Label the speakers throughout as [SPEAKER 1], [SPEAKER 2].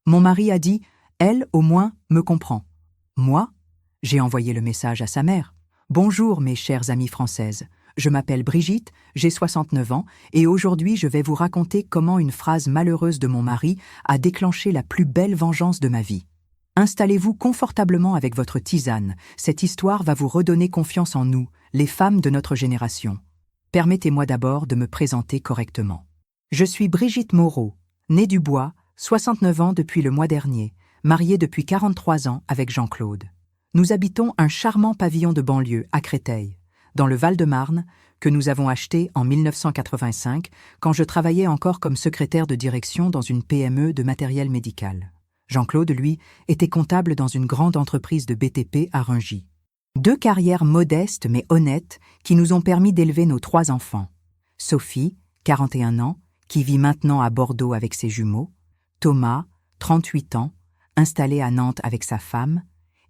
[SPEAKER 1] Mon mari a dit « Elle, au moins, me comprend ». Moi, j'ai envoyé le message à sa mère. « Bonjour mes chères amies françaises, je m'appelle Brigitte, j'ai 69 ans et aujourd'hui je vais vous raconter comment une phrase malheureuse de mon mari a déclenché la plus belle vengeance de ma vie. Installez-vous confortablement avec votre tisane, cette histoire va vous redonner confiance en nous, les femmes de notre génération. Permettez-moi d'abord de me présenter correctement. Je suis Brigitte Moreau, née du Bois, 69 ans depuis le mois dernier, mariée depuis 43 ans avec Jean-Claude. Nous habitons un charmant pavillon de banlieue à Créteil, dans le Val-de-Marne, que nous avons acheté en 1985 quand je travaillais encore comme secrétaire de direction dans une PME de matériel médical. Jean-Claude, lui, était comptable dans une grande entreprise de BTP à Rungis. 2 carrières modestes mais honnêtes qui nous ont permis d'élever nos 3 enfants. Sophie, 41 ans, qui vit maintenant à Bordeaux avec ses jumeaux, Thomas, 38 ans, installé à Nantes avec sa femme,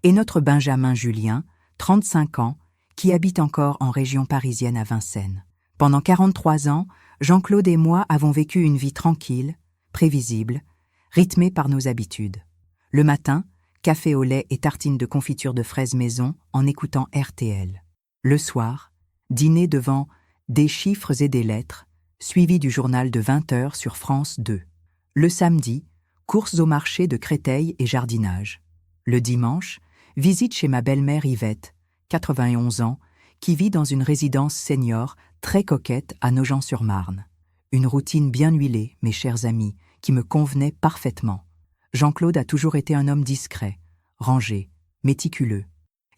[SPEAKER 1] et notre Benjamin Julien, 35 ans, qui habite encore en région parisienne à Vincennes. Pendant 43 ans, Jean-Claude et moi avons vécu une vie tranquille, prévisible, rythmée par nos habitudes. Le matin, café au lait et tartines de confiture de fraises maison en écoutant RTL. Le soir, dîner devant Des chiffres et des lettres, suivi du journal de 20h sur France 2. Le samedi, courses au marché de Créteil et jardinage. Le dimanche, visite chez ma belle-mère Yvette, 91 ans, qui vit dans une résidence senior très coquette à Nogent-sur-Marne. Une routine bien huilée, mes chers amis, qui me convenait parfaitement. Jean-Claude a toujours été un homme discret, rangé, méticuleux.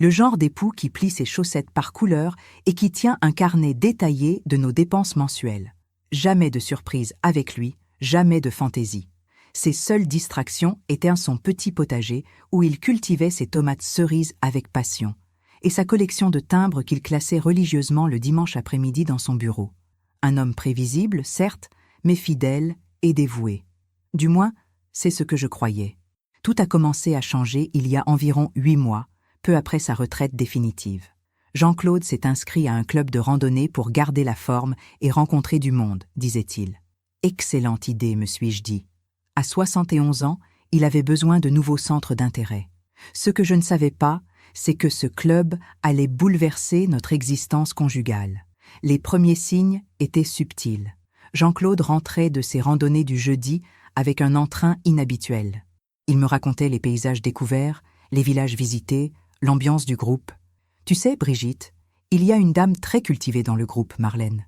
[SPEAKER 1] Le genre d'époux qui plie ses chaussettes par couleur et qui tient un carnet détaillé de nos dépenses mensuelles. Jamais de surprise avec lui, jamais de fantaisie. Ses seules distractions étaient son petit potager où il cultivait ses tomates cerises avec passion, et sa collection de timbres qu'il classait religieusement le dimanche après-midi dans son bureau. Un homme prévisible, certes, mais fidèle et dévoué. Du moins, c'est ce que je croyais. Tout a commencé à changer il y a environ 8 mois, peu après sa retraite définitive. Jean-Claude s'est inscrit à un club de randonnée pour garder la forme et rencontrer du monde, disait-il. Excellente idée, me suis-je dit. À 71 ans, il avait besoin de nouveaux centres d'intérêt. Ce que je ne savais pas, c'est que ce club allait bouleverser notre existence conjugale. Les premiers signes étaient subtils. Jean-Claude rentrait de ses randonnées du jeudi avec un entrain inhabituel. Il me racontait les paysages découverts, les villages visités, l'ambiance du groupe. Tu sais, Brigitte, il y a une dame très cultivée dans le groupe, Marlène.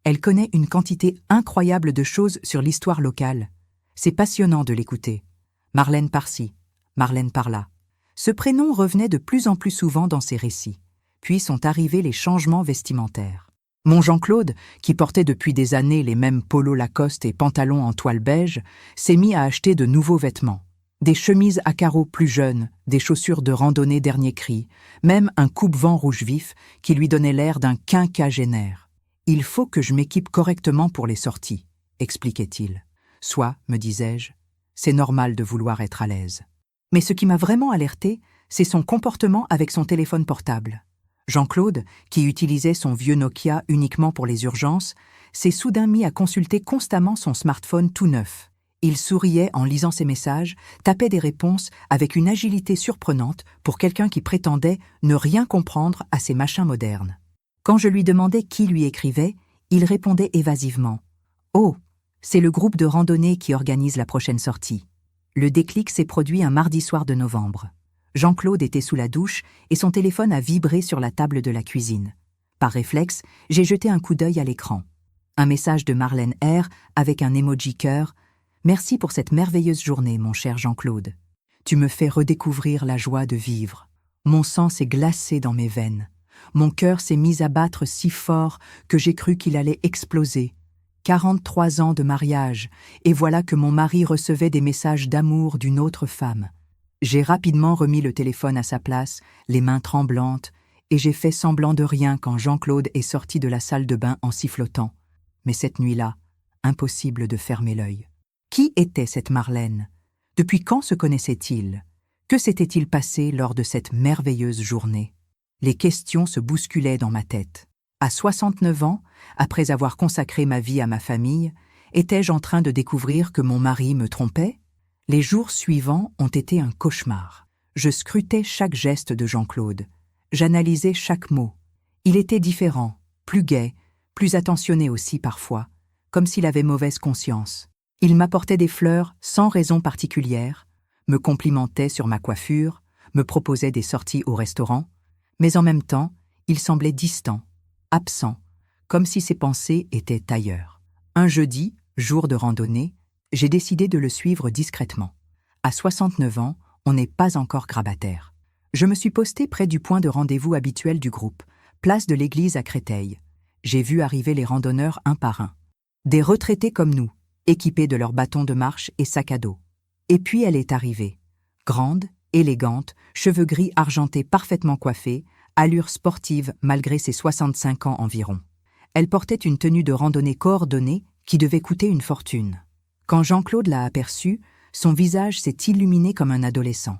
[SPEAKER 1] Elle connaît une quantité incroyable de choses sur l'histoire locale. C'est passionnant de l'écouter. Marlène par-ci, Marlène par-là. Ce prénom revenait de plus en plus souvent dans ses récits. Puis sont arrivés les changements vestimentaires. Mon Jean-Claude, qui portait depuis des années les mêmes polos Lacoste et pantalons en toile beige, s'est mis à acheter de nouveaux vêtements. Des chemises à carreaux plus jeunes, des chaussures de randonnée dernier cri, même un coupe-vent rouge vif qui lui donnait l'air d'un quinquagénaire. « Il faut que je m'équipe correctement pour les sorties », expliquait-il. « Soit, me disais-je, c'est normal de vouloir être à l'aise. » Mais ce qui m'a vraiment alerté, c'est son comportement avec son téléphone portable. Jean-Claude, qui utilisait son vieux Nokia uniquement pour les urgences, s'est soudain mis à consulter constamment son smartphone tout neuf. Il souriait en lisant ses messages, tapait des réponses avec une agilité surprenante pour quelqu'un qui prétendait ne rien comprendre à ces machins modernes. Quand je lui demandais qui lui écrivait, il répondait évasivement « Oh, c'est le groupe de randonnée qui organise la prochaine sortie. » Le déclic s'est produit un mardi soir de novembre. Jean-Claude était sous la douche et son téléphone a vibré sur la table de la cuisine. Par réflexe, j'ai jeté un coup d'œil à l'écran. Un message de Marlène R avec un emoji cœur. « Merci pour cette merveilleuse journée, mon cher Jean-Claude. Tu me fais redécouvrir la joie de vivre. Mon sang s'est glacé dans mes veines. Mon cœur s'est mis à battre si fort que j'ai cru qu'il allait exploser. 43 ans de mariage, et voilà que mon mari recevait des messages d'amour d'une autre femme. J'ai rapidement remis le téléphone à sa place, les mains tremblantes, et j'ai fait semblant de rien quand Jean-Claude est sorti de la salle de bain en sifflotant. Mais cette nuit-là, impossible de fermer l'œil. Qui était cette Marlène? Depuis quand se connaissait-il? Que s'était-il passé lors de cette merveilleuse journée? Les questions se bousculaient dans ma tête. À 69 ans, après avoir consacré ma vie à ma famille, étais-je en train de découvrir que mon mari me trompait? Les jours suivants ont été un cauchemar. Je scrutais chaque geste de Jean-Claude. J'analysais chaque mot. Il était différent, plus gai, plus attentionné aussi parfois, comme s'il avait mauvaise conscience. Il m'apportait des fleurs sans raison particulière, me complimentait sur ma coiffure, me proposait des sorties au restaurant, mais en même temps, il semblait distant, absent, comme si ses pensées étaient ailleurs. Un jeudi, jour de randonnée, j'ai décidé de le suivre discrètement. À 69 ans, on n'est pas encore grabataire. Je me suis posté près du point de rendez-vous habituel du groupe, place de l'église à Créteil. J'ai vu arriver les randonneurs un par un. Des retraités comme nous, équipés de leurs bâtons de marche et sacs à dos. Et puis elle est arrivée. Grande, élégante, cheveux gris argentés parfaitement coiffés, allure sportive malgré ses 65 ans environ. Elle portait une tenue de randonnée coordonnée qui devait coûter une fortune. Quand Jean-Claude l'a aperçue, son visage s'est illuminé comme un adolescent.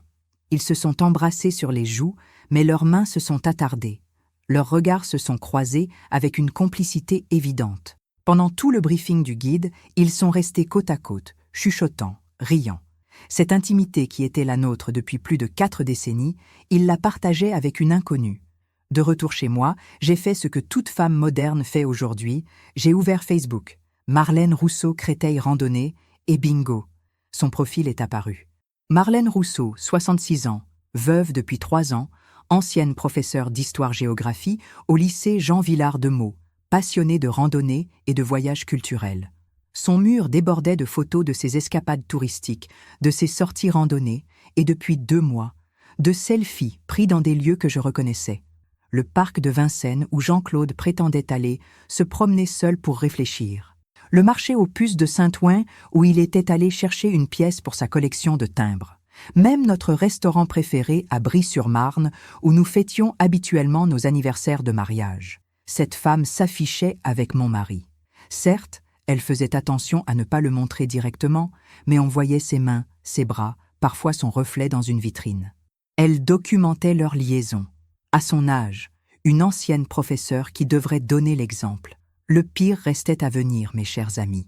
[SPEAKER 1] Ils se sont embrassés sur les joues, mais leurs mains se sont attardées. Leurs regards se sont croisés avec une complicité évidente. Pendant tout le briefing du guide, ils sont restés côte à côte, chuchotant, riant. Cette intimité qui était la nôtre depuis plus de 4 décennies, ils la partageaient avec une inconnue. De retour chez moi, j'ai fait ce que toute femme moderne fait aujourd'hui, j'ai ouvert Facebook. Marlène Rousseau Créteil Randonnée, et bingo, son profil est apparu. Marlène Rousseau, 66 ans, veuve depuis 3 ans, ancienne professeure d'histoire-géographie au lycée Jean Villard de Meaux, passionnée de randonnée et de voyages culturels. Son mur débordait de photos de ses escapades touristiques, de ses sorties randonnées, et depuis 2 mois, de selfies pris dans des lieux que je reconnaissais. Le parc de Vincennes où Jean-Claude prétendait aller se promener seul pour réfléchir. Le marché aux puces de Saint-Ouen où il était allé chercher une pièce pour sa collection de timbres. Même notre restaurant préféré à Brie-sur-Marne où nous fêtions habituellement nos anniversaires de mariage. Cette femme s'affichait avec mon mari. Certes, elle faisait attention à ne pas le montrer directement, mais on voyait ses mains, ses bras, parfois son reflet dans une vitrine. Elle documentait leur liaison. À son âge, une ancienne professeure qui devrait donner l'exemple. Le pire restait à venir, mes chers amis.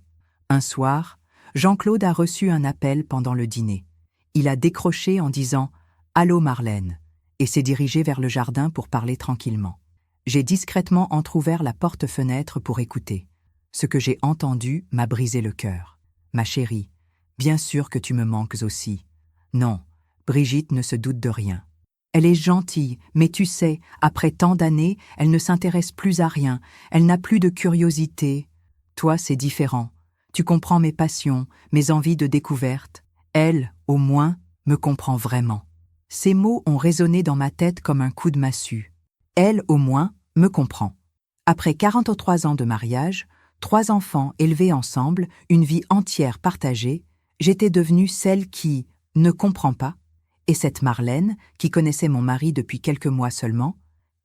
[SPEAKER 1] Un soir, Jean-Claude a reçu un appel pendant le dîner. Il a décroché en disant « Allô Marlène » et s'est dirigé vers le jardin pour parler tranquillement. J'ai discrètement entrouvert la porte-fenêtre pour écouter. Ce que j'ai entendu m'a brisé le cœur. Ma chérie, bien sûr que tu me manques aussi. Non, Brigitte ne se doute de rien. Elle est gentille, mais tu sais, après tant d'années, elle ne s'intéresse plus à rien, elle n'a plus de curiosité. Toi, c'est différent. Tu comprends mes passions, mes envies de découverte. Elle, au moins, me comprend vraiment. Ces mots ont résonné dans ma tête comme un coup de massue. Elle, au moins, me comprend. Après 43 ans de mariage, 3 enfants élevés ensemble, une vie entière partagée, j'étais devenue celle qui ne comprend pas. Et cette Marlène, qui connaissait mon mari depuis quelques mois seulement,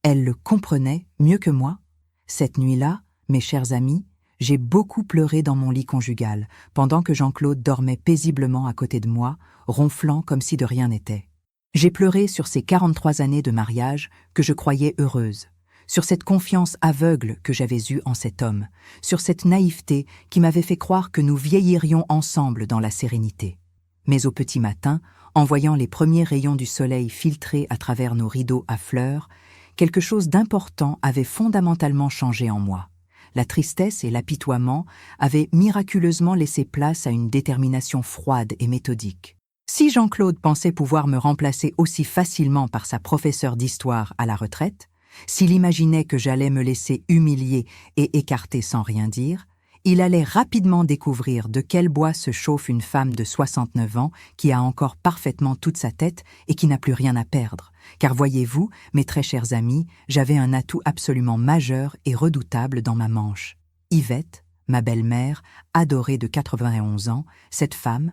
[SPEAKER 1] elle le comprenait mieux que moi. Cette nuit-là, mes chers amis, j'ai beaucoup pleuré dans mon lit conjugal, pendant que Jean-Claude dormait paisiblement à côté de moi, ronflant comme si de rien n'était. J'ai pleuré sur ces 43 années de mariage que je croyais heureuses, sur cette confiance aveugle que j'avais eue en cet homme, sur cette naïveté qui m'avait fait croire que nous vieillirions ensemble dans la sérénité. Mais au petit matin, en voyant les premiers rayons du soleil filtrer à travers nos rideaux à fleurs, quelque chose d'important avait fondamentalement changé en moi. La tristesse et l'apitoiement avaient miraculeusement laissé place à une détermination froide et méthodique. Si Jean-Claude pensait pouvoir me remplacer aussi facilement par sa professeure d'histoire à la retraite, s'il imaginait que j'allais me laisser humilier et écarter sans rien dire, il allait rapidement découvrir de quel bois se chauffe une femme de 69 ans qui a encore parfaitement toute sa tête et qui n'a plus rien à perdre. Car voyez-vous, mes très chers amis, j'avais un atout absolument majeur et redoutable dans ma manche. Yvette, ma belle-mère, adorée de 91 ans, cette femme,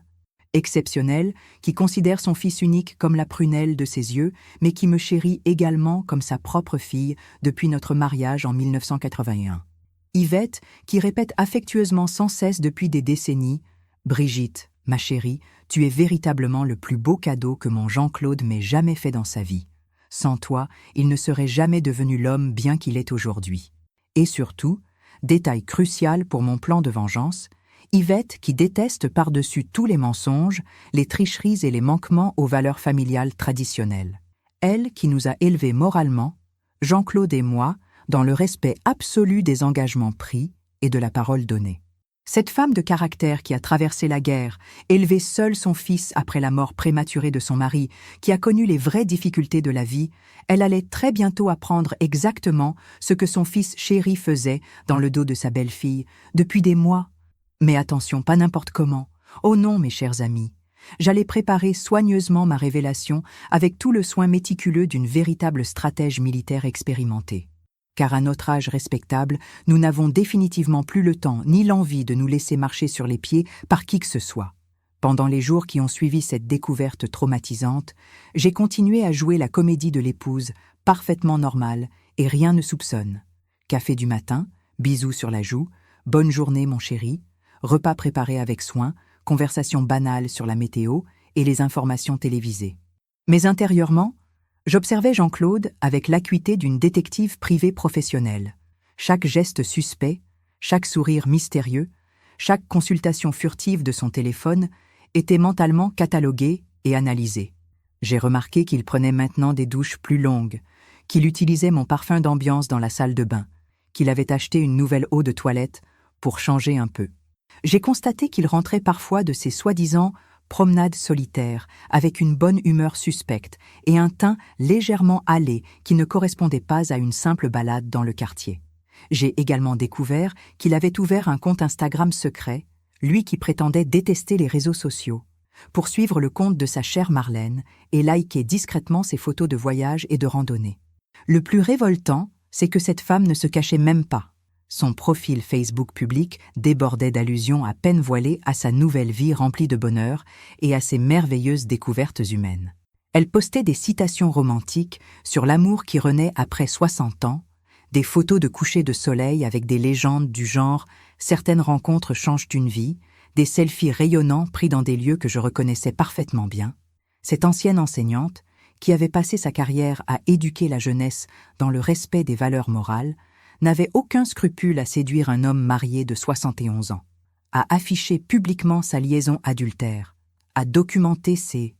[SPEAKER 1] exceptionnelle, qui considère son fils unique comme la prunelle de ses yeux, mais qui me chérit également comme sa propre fille depuis notre mariage en 1981. Yvette, qui répète affectueusement sans cesse depuis des décennies « Brigitte, ma chérie, tu es véritablement le plus beau cadeau que mon Jean-Claude m'ait jamais fait dans sa vie. Sans toi, il ne serait jamais devenu l'homme bien qu'il est aujourd'hui. » Et surtout, détail crucial pour mon plan de vengeance, Yvette qui déteste par-dessus tous les mensonges, les tricheries et les manquements aux valeurs familiales traditionnelles. Elle qui nous a élevés moralement, Jean-Claude et moi, dans le respect absolu des engagements pris et de la parole donnée. Cette femme de caractère qui a traversé la guerre, élevé seule son fils après la mort prématurée de son mari, qui a connu les vraies difficultés de la vie, elle allait très bientôt apprendre exactement ce que son fils chéri faisait dans le dos de sa belle-fille, depuis des mois. Mais attention, pas n'importe comment. Oh non, mes chers amis. J'allais préparer soigneusement ma révélation avec tout le soin méticuleux d'une véritable stratège militaire expérimentée. Car à notre âge respectable, nous n'avons définitivement plus le temps ni l'envie de nous laisser marcher sur les pieds par qui que ce soit. Pendant les jours qui ont suivi cette découverte traumatisante, j'ai continué à jouer la comédie de l'épouse, parfaitement normale, et rien ne soupçonne. Café du matin, bisous sur la joue, bonne journée mon chéri, repas préparé avec soin, conversation banale sur la météo et les informations télévisées. Mais intérieurement, j'observais Jean-Claude avec l'acuité d'une détective privée professionnelle. Chaque geste suspect, chaque sourire mystérieux, chaque consultation furtive de son téléphone était mentalement catalogué et analysé. J'ai remarqué qu'il prenait maintenant des douches plus longues, qu'il utilisait mon parfum d'ambiance dans la salle de bain, qu'il avait acheté une nouvelle eau de toilette pour changer un peu. J'ai constaté qu'il rentrait parfois de ses soi-disant promenade solitaire, avec une bonne humeur suspecte et un teint légèrement hâlé qui ne correspondait pas à une simple balade dans le quartier. J'ai également découvert qu'il avait ouvert un compte Instagram secret, lui qui prétendait détester les réseaux sociaux, pour suivre le compte de sa chère Marlène et liker discrètement ses photos de voyage et de randonnée. Le plus révoltant, c'est que cette femme ne se cachait même pas. Son profil Facebook public débordait d'allusions à peine voilées à sa nouvelle vie remplie de bonheur et à ses merveilleuses découvertes humaines. Elle postait des citations romantiques sur l'amour qui renaît après 60 ans, des photos de coucher de soleil avec des légendes du genre « Certaines rencontres changent une vie », des selfies rayonnants pris dans des lieux que je reconnaissais parfaitement bien. Cette ancienne enseignante, qui avait passé sa carrière à éduquer la jeunesse dans le respect des valeurs morales, n'avait aucun scrupule à séduire un homme marié de 71 ans, à afficher publiquement sa liaison adultère, à documenter ses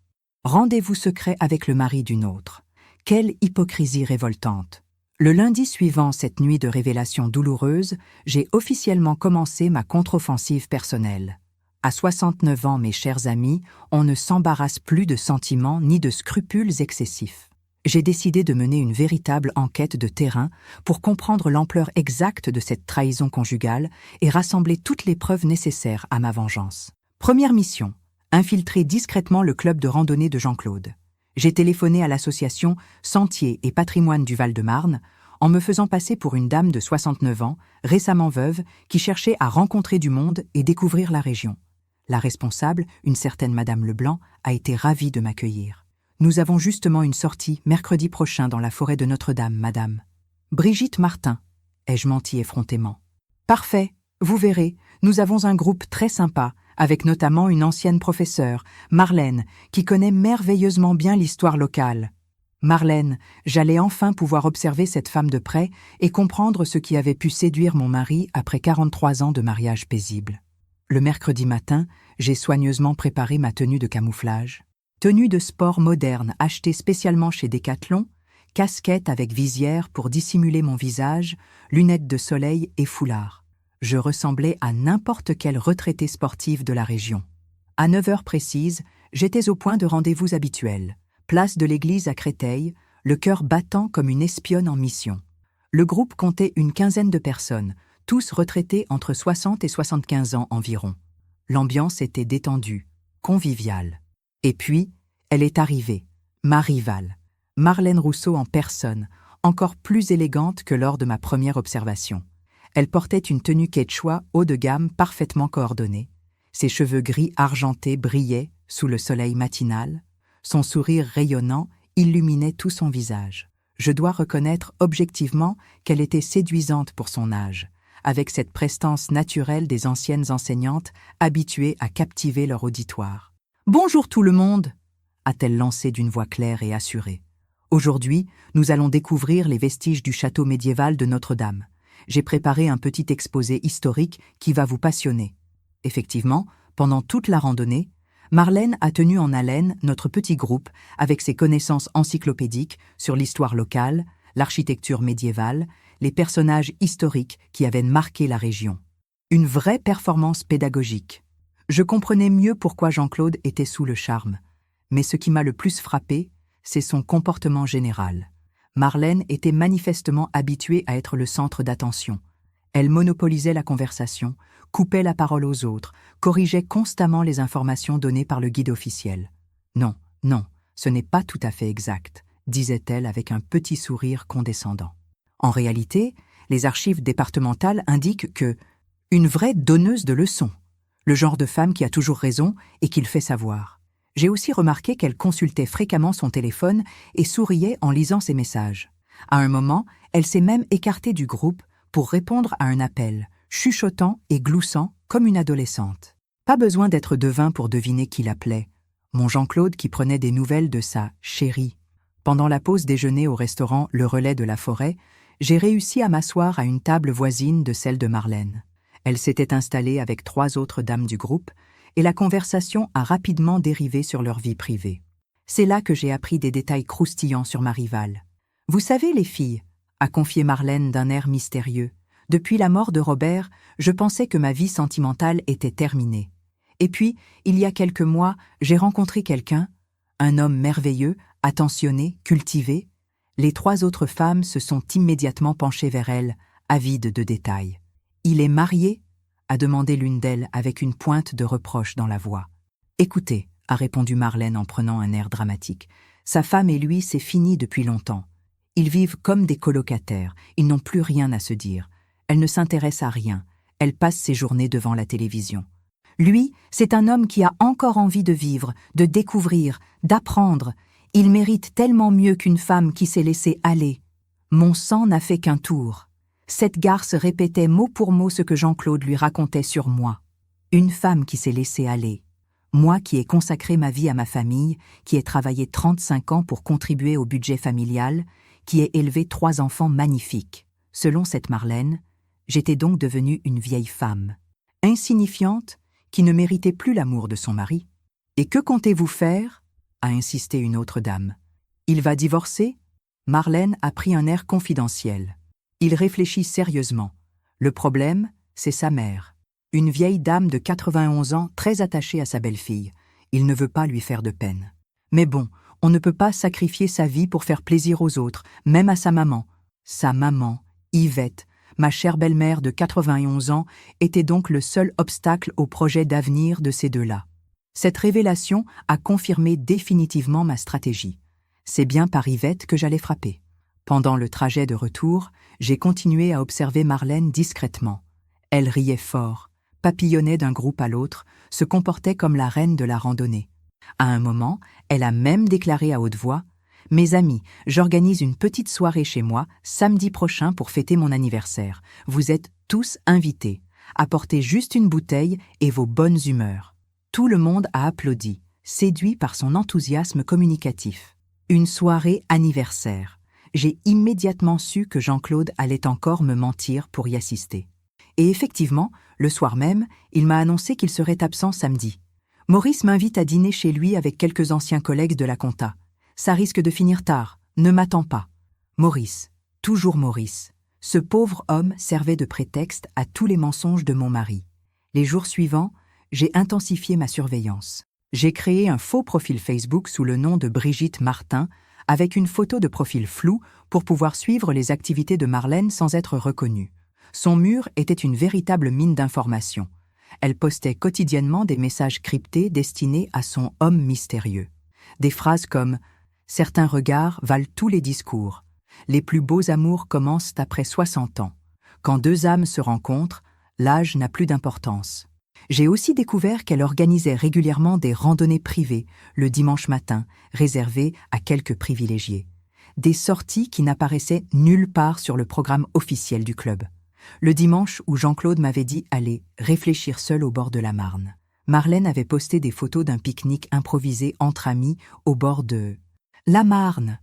[SPEAKER 1] rendez-vous secrets avec le mari d'une autre. Quelle hypocrisie révoltante! Le lundi suivant cette nuit de révélation douloureuse, j'ai officiellement commencé ma contre-offensive personnelle. À 69 ans, mes chers amis, on ne s'embarrasse plus de sentiments ni de scrupules excessifs. J'ai décidé de mener une véritable enquête de terrain pour comprendre l'ampleur exacte de cette trahison conjugale et rassembler toutes les preuves nécessaires à ma vengeance. Première mission, infiltrer discrètement le club de randonnée de Jean-Claude. J'ai téléphoné à l'association Sentiers et Patrimoine du Val-de-Marne en me faisant passer pour une dame de 69 ans, récemment veuve, qui cherchait à rencontrer du monde et découvrir la région. La responsable, une certaine Madame Leblanc, a été ravie de m'accueillir. Nous avons justement une sortie mercredi prochain dans la forêt de Notre-Dame, madame. Brigitte Martin, ai-je menti effrontément. Parfait, vous verrez, nous avons un groupe très sympa, avec notamment une ancienne professeure, Marlène, qui connaît merveilleusement bien l'histoire locale. Marlène, j'allais enfin pouvoir observer cette femme de près et comprendre ce qui avait pu séduire mon mari après 43 ans de mariage paisible. Le mercredi matin, j'ai soigneusement préparé ma tenue de camouflage. Tenue de sport moderne achetée spécialement chez Decathlon, casquette avec visière pour dissimuler mon visage, lunettes de soleil et foulard. Je ressemblais à n'importe quelle retraitée sportive de la région. À 9 heures précises, j'étais au point de rendez-vous habituel. Place de l'église à Créteil, le cœur battant comme une espionne en mission. Le groupe comptait une quinzaine de personnes, tous retraités entre 60 et 75 ans environ. L'ambiance était détendue, conviviale. Et puis, elle est arrivée, ma rivale, Marlène Rousseau en personne, encore plus élégante que lors de ma première observation. Elle portait une tenue quechua haut de gamme parfaitement coordonnée. Ses cheveux gris argentés brillaient sous le soleil matinal. Son sourire rayonnant illuminait tout son visage. Je dois reconnaître objectivement qu'elle était séduisante pour son âge, avec cette prestance naturelle des anciennes enseignantes habituées à captiver leur auditoire. « Bonjour tout le monde !» a-t-elle lancé d'une voix claire et assurée. « Aujourd'hui, nous allons découvrir les vestiges du château médiéval de Notre-Dame. J'ai préparé un petit exposé historique qui va vous passionner. Effectivement, pendant toute la randonnée, Marlène a tenu en haleine notre petit groupe avec ses connaissances encyclopédiques sur l'histoire locale, l'architecture médiévale, les personnages historiques qui avaient marqué la région. Une vraie performance pédagogique. Je comprenais mieux pourquoi Jean-Claude était sous le charme. Mais ce qui m'a le plus frappé, c'est son comportement général. Marlène était manifestement habituée à être le centre d'attention. Elle monopolisait la conversation, coupait la parole aux autres, corrigeait constamment les informations données par le guide officiel. « Non, non, ce n'est pas tout à fait exact », disait-elle avec un petit sourire condescendant. En réalité, les archives départementales indiquent que « une vraie donneuse de leçons », le genre de femme qui a toujours raison et qui le fait savoir. J'ai aussi remarqué qu'elle consultait fréquemment son téléphone et souriait en lisant ses messages. À un moment, elle s'est même écartée du groupe pour répondre à un appel, chuchotant et gloussant comme une adolescente. Pas besoin d'être devin pour deviner qui l'appelait. Mon Jean-Claude qui prenait des nouvelles de sa « chérie ». Pendant la pause déjeuner au restaurant Le Relais de la Forêt, j'ai réussi à m'asseoir à une table voisine de celle de Marlène. Elle s'était installée avec 3 autres dames du groupe, et la conversation a rapidement dérivé sur leur vie privée. C'est là que j'ai appris des détails croustillants sur ma rivale. « Vous savez, les filles », a confié Marlène d'un air mystérieux, « depuis la mort de Robert, je pensais que ma vie sentimentale était terminée. Et puis, il y a quelques mois, j'ai rencontré quelqu'un, un homme merveilleux, attentionné, cultivé. Les 3 autres femmes se sont immédiatement penchées vers elle, avides de détails. « Il est marié ?» a demandé l'une d'elles avec une pointe de reproche dans la voix. « Écoutez, » a répondu Marlène en prenant un air dramatique, « sa femme et lui, c'est fini depuis longtemps. Ils vivent comme des colocataires, ils n'ont plus rien à se dire. Elle ne s'intéresse à rien, elle passe ses journées devant la télévision. Lui, c'est un homme qui a encore envie de vivre, de découvrir, d'apprendre. Il mérite tellement mieux qu'une femme qui s'est laissée aller. Mon sang n'a fait qu'un tour. » Cette garce répétait mot pour mot ce que Jean-Claude lui racontait sur moi. Une femme qui s'est laissée aller. Moi qui ai consacré ma vie à ma famille, qui ai travaillé 35 ans pour contribuer au budget familial, qui ai élevé 3 enfants magnifiques. Selon cette Marlène, j'étais donc devenue une vieille femme, insignifiante, qui ne méritait plus l'amour de son mari. « Et que comptez-vous faire ?» a insisté une autre dame. « Il va divorcer ?» Marlène a pris un air confidentiel. Il réfléchit sérieusement. Le problème, c'est sa mère. Une vieille dame de 91 ans très attachée à sa belle-fille. Il ne veut pas lui faire de peine. Mais bon, on ne peut pas sacrifier sa vie pour faire plaisir aux autres, même à sa maman. Sa maman, Yvette, ma chère belle-mère de 91 ans, était donc le seul obstacle au projet d'avenir de ces deux-là. Cette révélation a confirmé définitivement ma stratégie. C'est bien par Yvette que j'allais frapper. Pendant le trajet de retour, j'ai continué à observer Marlène discrètement. Elle riait fort, papillonnait d'un groupe à l'autre, se comportait comme la reine de la randonnée. À un moment, elle a même déclaré à haute voix « Mes amis, j'organise une petite soirée chez moi samedi prochain pour fêter mon anniversaire. Vous êtes tous invités. Apportez juste une bouteille et vos bonnes humeurs. » Tout le monde a applaudi, séduit par son enthousiasme communicatif. Une soirée anniversaire. J'ai immédiatement su que Jean-Claude allait encore me mentir pour y assister. Et effectivement, le soir même, il m'a annoncé qu'il serait absent samedi. Maurice m'invite à dîner chez lui avec quelques anciens collègues de la compta. Ça risque de finir tard, ne m'attends pas. Maurice, toujours Maurice. Ce pauvre homme servait de prétexte à tous les mensonges de mon mari. Les jours suivants, j'ai intensifié ma surveillance. J'ai créé un faux profil Facebook sous le nom de Brigitte Martin, avec une photo de profil floue pour pouvoir suivre les activités de Marlène sans être reconnue. Son mur était une véritable mine d'informations. Elle postait quotidiennement des messages cryptés destinés à son homme mystérieux. Des phrases comme « Certains regards valent tous les discours. Les plus beaux amours commencent après 60 ans. Quand 2 âmes se rencontrent, l'âge n'a plus d'importance. » J'ai aussi découvert qu'elle organisait régulièrement des randonnées privées le dimanche matin, réservées à quelques privilégiés. Des sorties qui n'apparaissaient nulle part sur le programme officiel du club. Le dimanche où Jean-Claude m'avait dit aller réfléchir seul au bord de la Marne. Marlène avait posté des photos d'un pique-nique improvisé entre amis au bord de la Marne,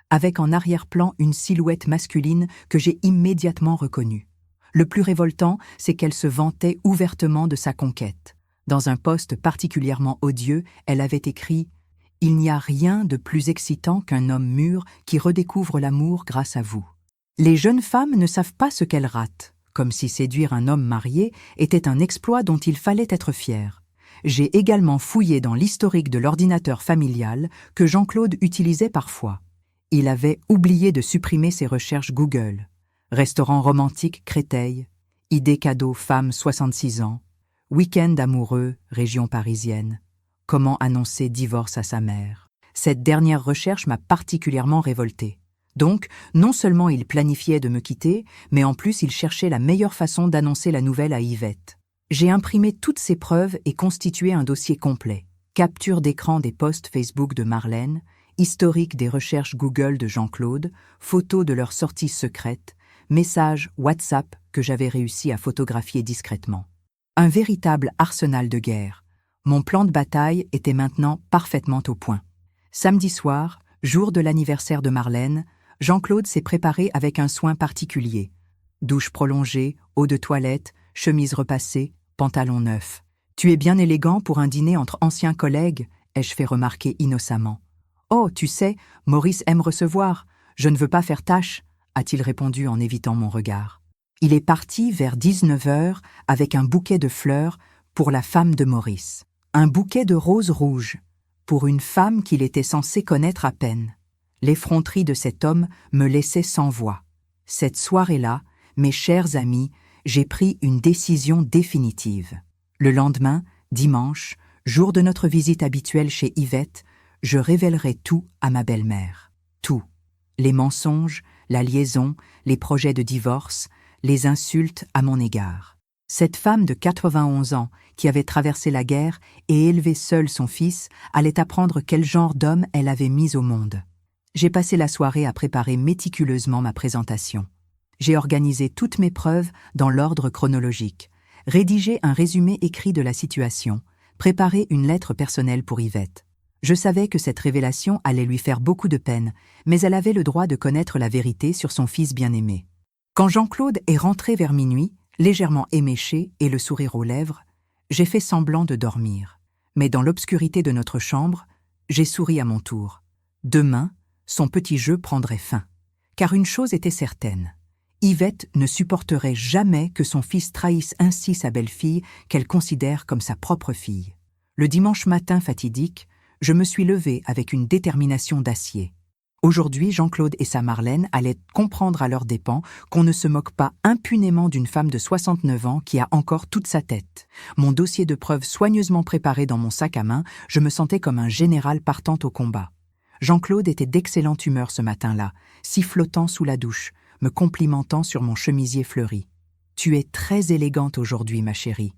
[SPEAKER 1] avec en arrière-plan une silhouette masculine que j'ai immédiatement reconnue. Le plus révoltant, c'est qu'elle se vantait ouvertement de sa conquête. Dans un post particulièrement odieux, elle avait écrit « Il n'y a rien de plus excitant qu'un homme mûr qui redécouvre l'amour grâce à vous. Les jeunes femmes ne savent pas ce qu'elles ratent, comme si séduire un homme marié était un exploit dont il fallait être fier. J'ai également fouillé dans l'historique de l'ordinateur familial que Jean-Claude utilisait parfois. Il avait oublié de supprimer ses recherches Google. Restaurant romantique Créteil, idée cadeau femme 66 ans, week-end amoureux, région parisienne, comment annoncer divorce à sa mère. Cette dernière recherche m'a particulièrement révoltée. Donc, non seulement il planifiait de me quitter, mais en plus il cherchait la meilleure façon d'annoncer la nouvelle à Yvette. J'ai imprimé toutes ces preuves et constitué un dossier complet. Capture d'écran des posts Facebook de Marlène, historique des recherches Google de Jean-Claude, photos de leurs sorties secrètes, messages WhatsApp que j'avais réussi à photographier discrètement. Un véritable arsenal de guerre. Mon plan de bataille était maintenant parfaitement au point. Samedi soir, jour de l'anniversaire de Marlène, Jean-Claude s'est préparé avec un soin particulier. Douche prolongée, eau de toilette, chemise repassée, pantalon neuf. « Tu es bien élégant pour un dîner entre anciens collègues », ai-je fait remarquer innocemment. « Oh, tu sais, Maurice aime recevoir. Je ne veux pas faire tâche », a-t-il répondu en évitant mon regard. Il est parti vers 19h avec un bouquet de fleurs pour la femme de Maurice. Un bouquet de roses rouges, pour une femme qu'il était censé connaître à peine. L'effronterie de cet homme me laissait sans voix. Cette soirée-là, mes chers amis, j'ai pris une décision définitive. Le lendemain, dimanche, jour de notre visite habituelle chez Yvette, je révélerai tout à ma belle-mère. Tout. Les mensonges, la liaison, les projets de divorce, les insultes à mon égard. Cette femme de 91 ans, qui avait traversé la guerre et élevé seule son fils, allait apprendre quel genre d'homme elle avait mis au monde. J'ai passé la soirée à préparer méticuleusement ma présentation. J'ai organisé toutes mes preuves dans l'ordre chronologique, rédigé un résumé écrit de la situation, préparé une lettre personnelle pour Yvette. Je savais que cette révélation allait lui faire beaucoup de peine, mais elle avait le droit de connaître la vérité sur son fils bien-aimé. Quand Jean-Claude est rentré vers minuit, légèrement éméché et le sourire aux lèvres, j'ai fait semblant de dormir. Mais dans l'obscurité de notre chambre, j'ai souri à mon tour. Demain, son petit jeu prendrait fin. Car une chose était certaine. Yvette ne supporterait jamais que son fils trahisse ainsi sa belle-fille qu'elle considère comme sa propre fille. Le dimanche matin fatidique, je me suis levé avec une détermination d'acier. Aujourd'hui, Jean-Claude et sa Marlène allaient comprendre à leurs dépens qu'on ne se moque pas impunément d'une femme de 69 ans qui a encore toute sa tête. Mon dossier de preuves soigneusement préparé dans mon sac à main, je me sentais comme un général partant au combat. Jean-Claude était d'excellente humeur ce matin-là, sifflotant sous la douche, me complimentant sur mon chemisier fleuri. « Tu es très élégante aujourd'hui, ma chérie.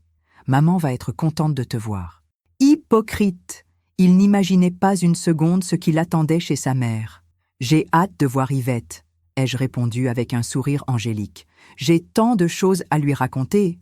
[SPEAKER 1] Maman va être contente de te voir. » Hypocrite! Il n'imaginait pas une seconde ce qu'il attendait chez sa mère. « J'ai hâte de voir Yvette, » ai-je répondu avec un sourire angélique. « J'ai tant de choses à lui raconter. »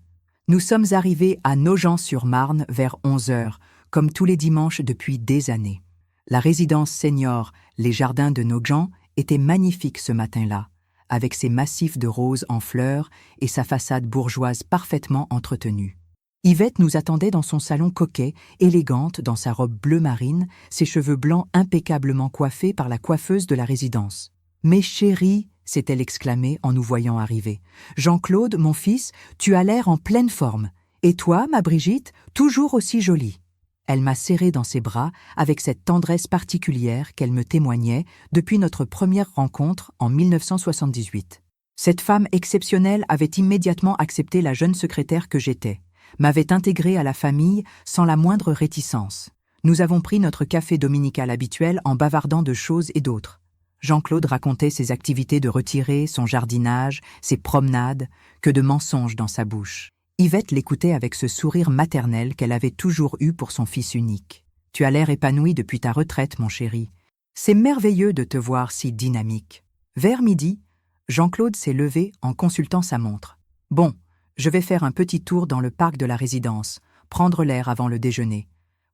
[SPEAKER 1] Nous sommes arrivés à Nogent-sur-Marne vers 11h, comme tous les dimanches depuis des années. La résidence senior, les jardins de Nogent, était magnifique ce matin-là, avec ses massifs de roses en fleurs et sa façade bourgeoise parfaitement entretenue. Yvette nous attendait dans son salon coquet, élégante dans sa robe bleu marine, ses cheveux blancs impeccablement coiffés par la coiffeuse de la résidence. « Mes chéris !» s'est-elle exclamée en nous voyant arriver. « Jean-Claude, mon fils, tu as l'air en pleine forme. Et toi, ma Brigitte, toujours aussi jolie. » Elle m'a serré dans ses bras avec cette tendresse particulière qu'elle me témoignait depuis notre première rencontre en 1978. Cette femme exceptionnelle avait immédiatement accepté la jeune secrétaire que j'étais, m'avait intégrée à la famille sans la moindre réticence. Nous avons pris notre café dominical habituel en bavardant de choses et d'autres. Jean-Claude racontait ses activités de retirée, son jardinage, ses promenades, que de mensonges dans sa bouche. Yvette l'écoutait avec ce sourire maternel qu'elle avait toujours eu pour son fils unique. « Tu as l'air épanoui depuis ta retraite, mon chéri. C'est merveilleux de te voir si dynamique. » Vers midi, Jean-Claude s'est levé en consultant sa montre. « Bon, je vais faire un petit tour dans le parc de la résidence, prendre l'air avant le déjeuner.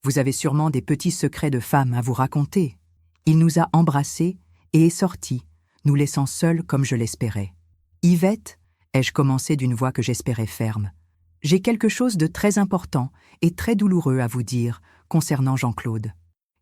[SPEAKER 1] Vous avez sûrement des petits secrets de femme à vous raconter. » Il nous a embrassés et est sorti, nous laissant seuls comme je l'espérais. « Yvette » ai-je commencé d'une voix que j'espérais ferme. J'ai quelque chose de très important et très douloureux à vous dire concernant Jean-Claude.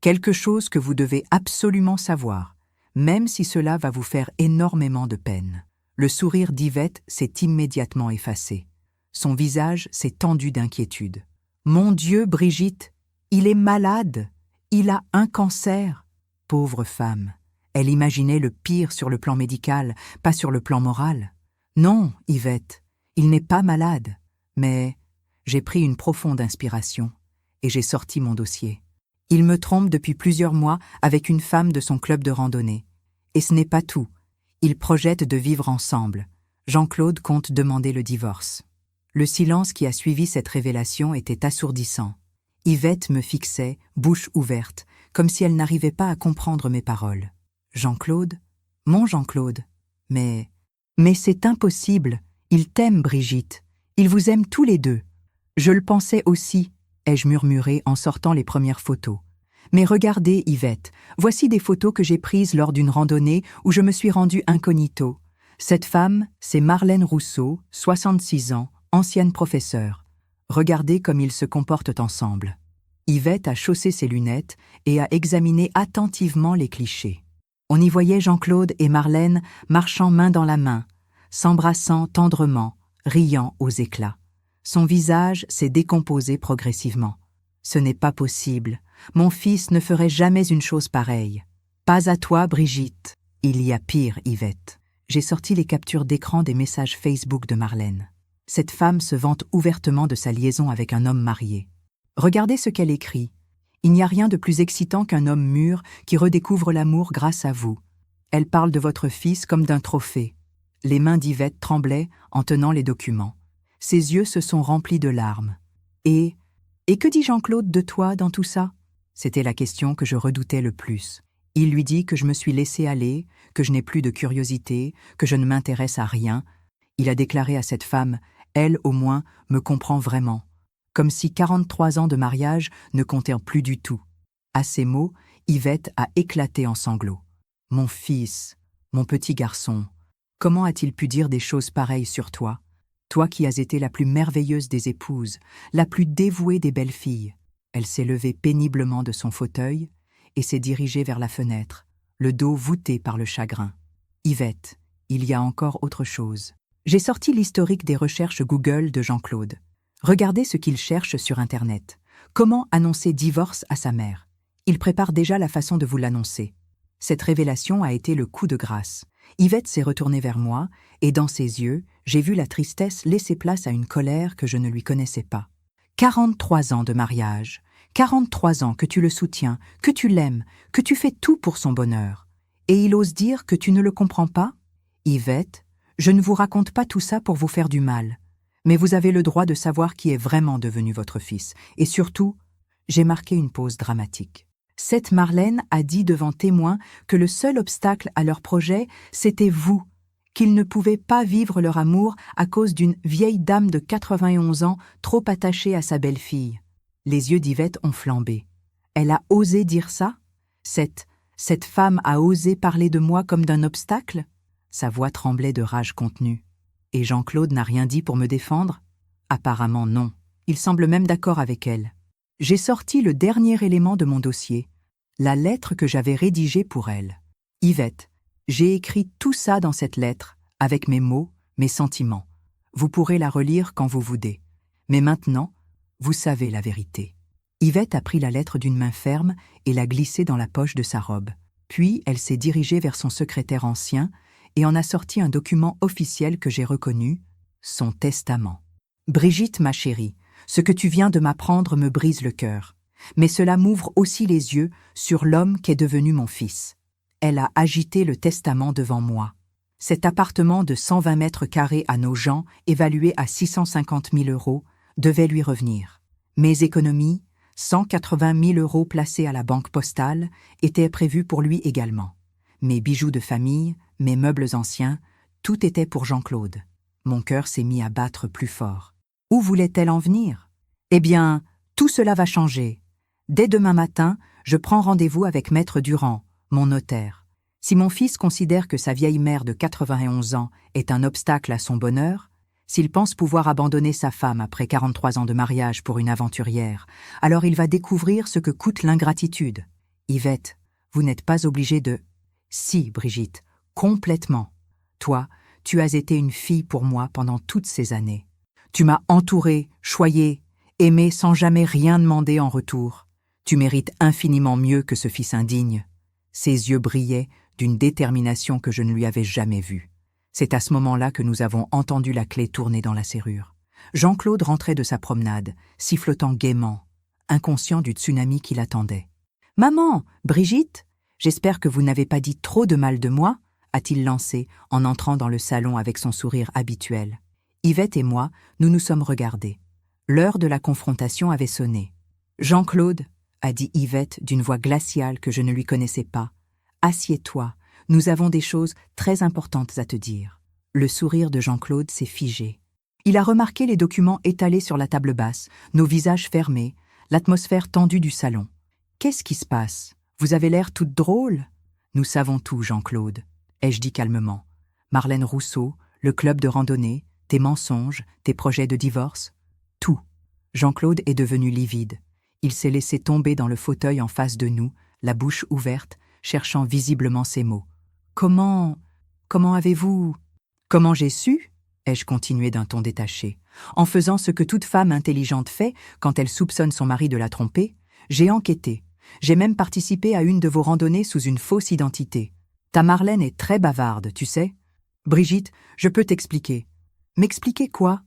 [SPEAKER 1] Quelque chose que vous devez absolument savoir, même si cela va vous faire énormément de peine. Le sourire d'Yvette s'est immédiatement effacé. Son visage s'est tendu d'inquiétude. « Mon Dieu, Brigitte, il est malade. Il a un cancer. » Pauvre femme. Elle imaginait le pire sur le plan médical, pas sur le plan moral. « Non, Yvette, il n'est pas malade. » Mais j'ai pris une profonde inspiration et j'ai sorti mon dossier. Il me trompe depuis plusieurs mois avec une femme de son club de randonnée. Et ce n'est pas tout. Ils projettent de vivre ensemble. Jean-Claude compte demander le divorce. Le silence qui a suivi cette révélation était assourdissant. Yvette me fixait, bouche ouverte, comme si elle n'arrivait pas à comprendre mes paroles. Jean-Claude? Mon Jean-Claude? Mais c'est impossible. Il t'aime, Brigitte. Ils vous aiment tous les deux. Je le pensais aussi, ai-je murmuré en sortant les premières photos. Mais regardez, Yvette, voici des photos que j'ai prises lors d'une randonnée où je me suis rendue incognito. Cette femme, c'est Marlène Rousseau, 66 ans, ancienne professeure. Regardez comme ils se comportent ensemble. Yvette a chaussé ses lunettes et a examiné attentivement les clichés. On y voyait Jean-Claude et Marlène marchant main dans la main, s'embrassant tendrement, riant aux éclats. Son visage s'est décomposé progressivement. Ce n'est pas possible. Mon fils ne ferait jamais une chose pareille. Pas à toi, Brigitte. Il y a pire, Yvette. J'ai sorti les captures d'écran des messages Facebook de Marlène. Cette femme se vante ouvertement de sa liaison avec un homme marié. Regardez ce qu'elle écrit. Il n'y a rien de plus excitant qu'un homme mûr qui redécouvre l'amour grâce à vous. Elle parle de votre fils comme d'un trophée. Les mains d'Yvette tremblaient en tenant les documents. Ses yeux se sont remplis de larmes. Et que dit Jean-Claude de toi dans tout ça? C'était la question que je redoutais le plus. Il lui dit que je me suis laissé aller, que je n'ai plus de curiosité, que je ne m'intéresse à rien. Il a déclaré à cette femme, elle, au moins, me comprend vraiment. Comme si 43 ans de mariage ne comptaient plus du tout. À ces mots, Yvette a éclaté en sanglots. Mon fils, mon petit garçon, comment a-t-il pu dire des choses pareilles sur toi? Toi qui as été la plus merveilleuse des épouses, la plus dévouée des belles-filles. Elle s'est levée péniblement de son fauteuil et s'est dirigée vers la fenêtre, le dos voûté par le chagrin. Yvette, il y a encore autre chose. J'ai sorti l'historique des recherches Google de Jean-Claude. Regardez ce qu'il cherche sur Internet. Comment annoncer divorce à sa mère? Il prépare déjà la façon de vous l'annoncer. Cette révélation a été le coup de grâce. Yvette s'est retournée vers moi, et dans ses yeux, j'ai vu la tristesse laisser place à une colère que je ne lui connaissais pas. 43 ans de mariage, 43 ans que tu le soutiens, que tu l'aimes, que tu fais tout pour son bonheur. Et il ose dire que tu ne le comprends pas? Yvette, je ne vous raconte pas tout ça pour vous faire du mal. Mais vous avez le droit de savoir qui est vraiment devenu votre fils. Et surtout, j'ai marqué une pause dramatique. Cette Marlène a dit devant témoins que le seul obstacle à leur projet, c'était vous, qu'ils ne pouvaient pas vivre leur amour à cause d'une vieille dame de 91 ans trop attachée à sa belle-fille. Les yeux d'Yvette ont flambé. Elle a osé dire ça? Cette femme a osé parler de moi comme d'un obstacle? Sa voix tremblait de rage contenue. Et Jean-Claude n'a rien dit pour me défendre? Apparemment non. Il semble même d'accord avec elle. J'ai sorti le dernier élément de mon dossier, la lettre que j'avais rédigée pour elle. Yvette, j'ai écrit tout ça dans cette lettre, avec mes mots, mes sentiments. Vous pourrez la relire quand vous voudrez. Mais maintenant, vous savez la vérité. Yvette a pris la lettre d'une main ferme et l'a glissée dans la poche de sa robe. Puis elle s'est dirigée vers son secrétaire ancien et en a sorti un document officiel que j'ai reconnu, son testament. Brigitte, ma chérie, ce que tu viens de m'apprendre me brise le cœur, mais cela m'ouvre aussi les yeux sur l'homme qu'est devenu mon fils. Elle a agité le testament devant moi. Cet appartement de 120 mètres carrés à Nogent, évalué à 650 000 €, devait lui revenir. Mes économies, 180 000 € placés à la banque postale, étaient prévus pour lui également. Mes bijoux de famille, mes meubles anciens, tout était pour Jean-Claude. Mon cœur s'est mis à battre plus fort. Où voulait-elle en venir? Eh bien, tout cela va changer. Dès demain matin, je prends rendez-vous avec Maître Durand, mon notaire. Si mon fils considère que sa vieille mère de 91 ans est un obstacle à son bonheur, S'il pense pouvoir abandonner sa femme après 43 ans de mariage pour une aventurière, alors il va découvrir ce que coûte l'ingratitude. Yvette, vous n'êtes pas obligée de... Si, Brigitte, complètement. Toi, tu as été une fille pour moi pendant toutes ces années. Tu m'as entourée, choyée, aimée sans jamais rien demander en retour. Tu mérites infiniment mieux que ce fils indigne. Ses yeux brillaient d'une détermination que je ne lui avais jamais vue. C'est à ce moment-là que nous avons entendu la clé tourner dans la serrure. Jean-Claude rentrait de sa promenade, sifflotant gaiement, inconscient du tsunami qui l'attendait. « Maman, Brigitte, j'espère que vous n'avez pas dit trop de mal de moi ?» a-t-il lancé en entrant dans le salon avec son sourire habituel. Yvette et moi, nous nous sommes regardés. L'heure de la confrontation avait sonné. « Jean-Claude, » a dit Yvette d'une voix glaciale que je ne lui connaissais pas, « assieds-toi, nous avons des choses très importantes à te dire. » Le sourire de Jean-Claude s'est figé. Il a remarqué les documents étalés sur la table basse, nos visages fermés, l'atmosphère tendue du salon. « Qu'est-ce qui se passe? Vous avez l'air toute drôle. »« Nous savons tout, Jean-Claude, » ai-je dit calmement. « Marlène Rousseau, le club de randonnée, tes mensonges, tes projets de divorce, tout. » Jean-Claude est devenu livide. Il s'est laissé tomber dans le fauteuil en face de nous, la bouche ouverte, cherchant visiblement ses mots. « Comment avez-vous... » « Comment j'ai su ?» ai-je continué d'un ton détaché. En faisant ce que toute femme intelligente fait quand elle soupçonne son mari de la tromper, j'ai enquêté. J'ai même participé à une de vos randonnées sous une fausse identité. Ta Marlène est très bavarde, tu sais. Brigitte, je peux t'expliquer. M'expliquer quoi?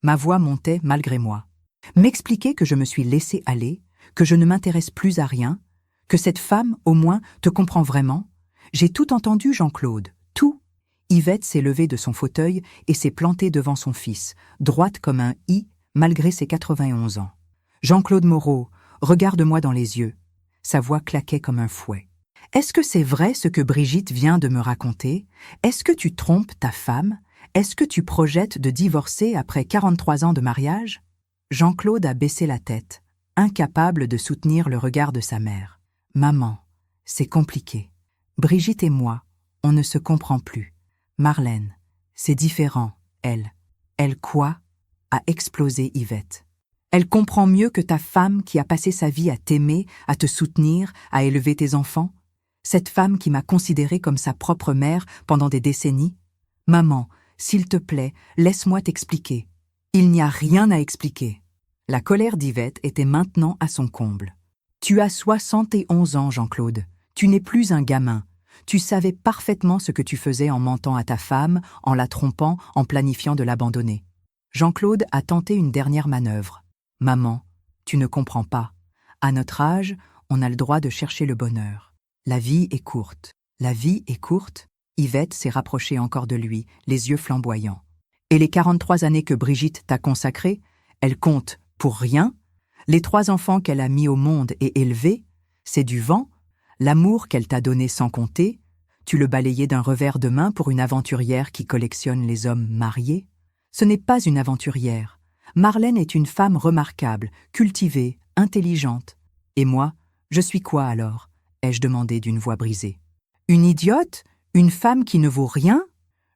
[SPEAKER 1] Ma voix montait malgré moi. M'expliquer que je me suis laissé aller, que je ne m'intéresse plus à rien, que cette femme, au moins, te comprend vraiment. J'ai tout entendu, Jean-Claude, tout. Yvette s'est levée de son fauteuil et s'est plantée devant son fils, droite comme un i, malgré ses 91 ans. Jean-Claude Moreau, regarde-moi dans les yeux. Sa voix claquait comme un fouet. Est-ce que c'est vrai ce que Brigitte vient de me raconter? Est-ce que tu trompes ta femme? Est-ce que tu projettes de divorcer après 43 ans de mariage? Jean-Claude a baissé la tête, incapable de soutenir le regard de sa mère. Maman, c'est compliqué. Brigitte et moi, on ne se comprend plus. Marlène, c'est différent, elle. Elle quoi? A explosé Yvette. Elle comprend mieux que ta femme qui a passé sa vie à t'aimer, à te soutenir, à élever tes enfants? Cette femme qui m'a considérée comme sa propre mère pendant des décennies? Maman, s'il te plaît, laisse-moi t'expliquer. Il n'y a rien à expliquer. La colère d'Yvette était maintenant à son comble. Tu as 71 ans, Jean-Claude. Tu n'es plus un gamin. Tu savais parfaitement ce que tu faisais en mentant à ta femme, en la trompant, en planifiant de l'abandonner. Jean-Claude a tenté une dernière manœuvre. Maman, tu ne comprends pas. À notre âge, on a le droit de chercher le bonheur. La vie est courte. La vie est courte? Yvette s'est rapprochée encore de lui, les yeux flamboyants. Et les 43 années que Brigitte t'a consacrées, elles comptent pour rien? Les 3 enfants qu'elle a mis au monde et élevés, c'est du vent? L'amour qu'elle t'a donné sans compter, tu le balayais d'un revers de main pour une aventurière qui collectionne les hommes mariés? Ce n'est pas une aventurière. Marlène est une femme remarquable, cultivée, intelligente. Et moi, je suis quoi alors? Ai-je demandé d'une voix brisée. Une idiote? Une femme qui ne vaut rien?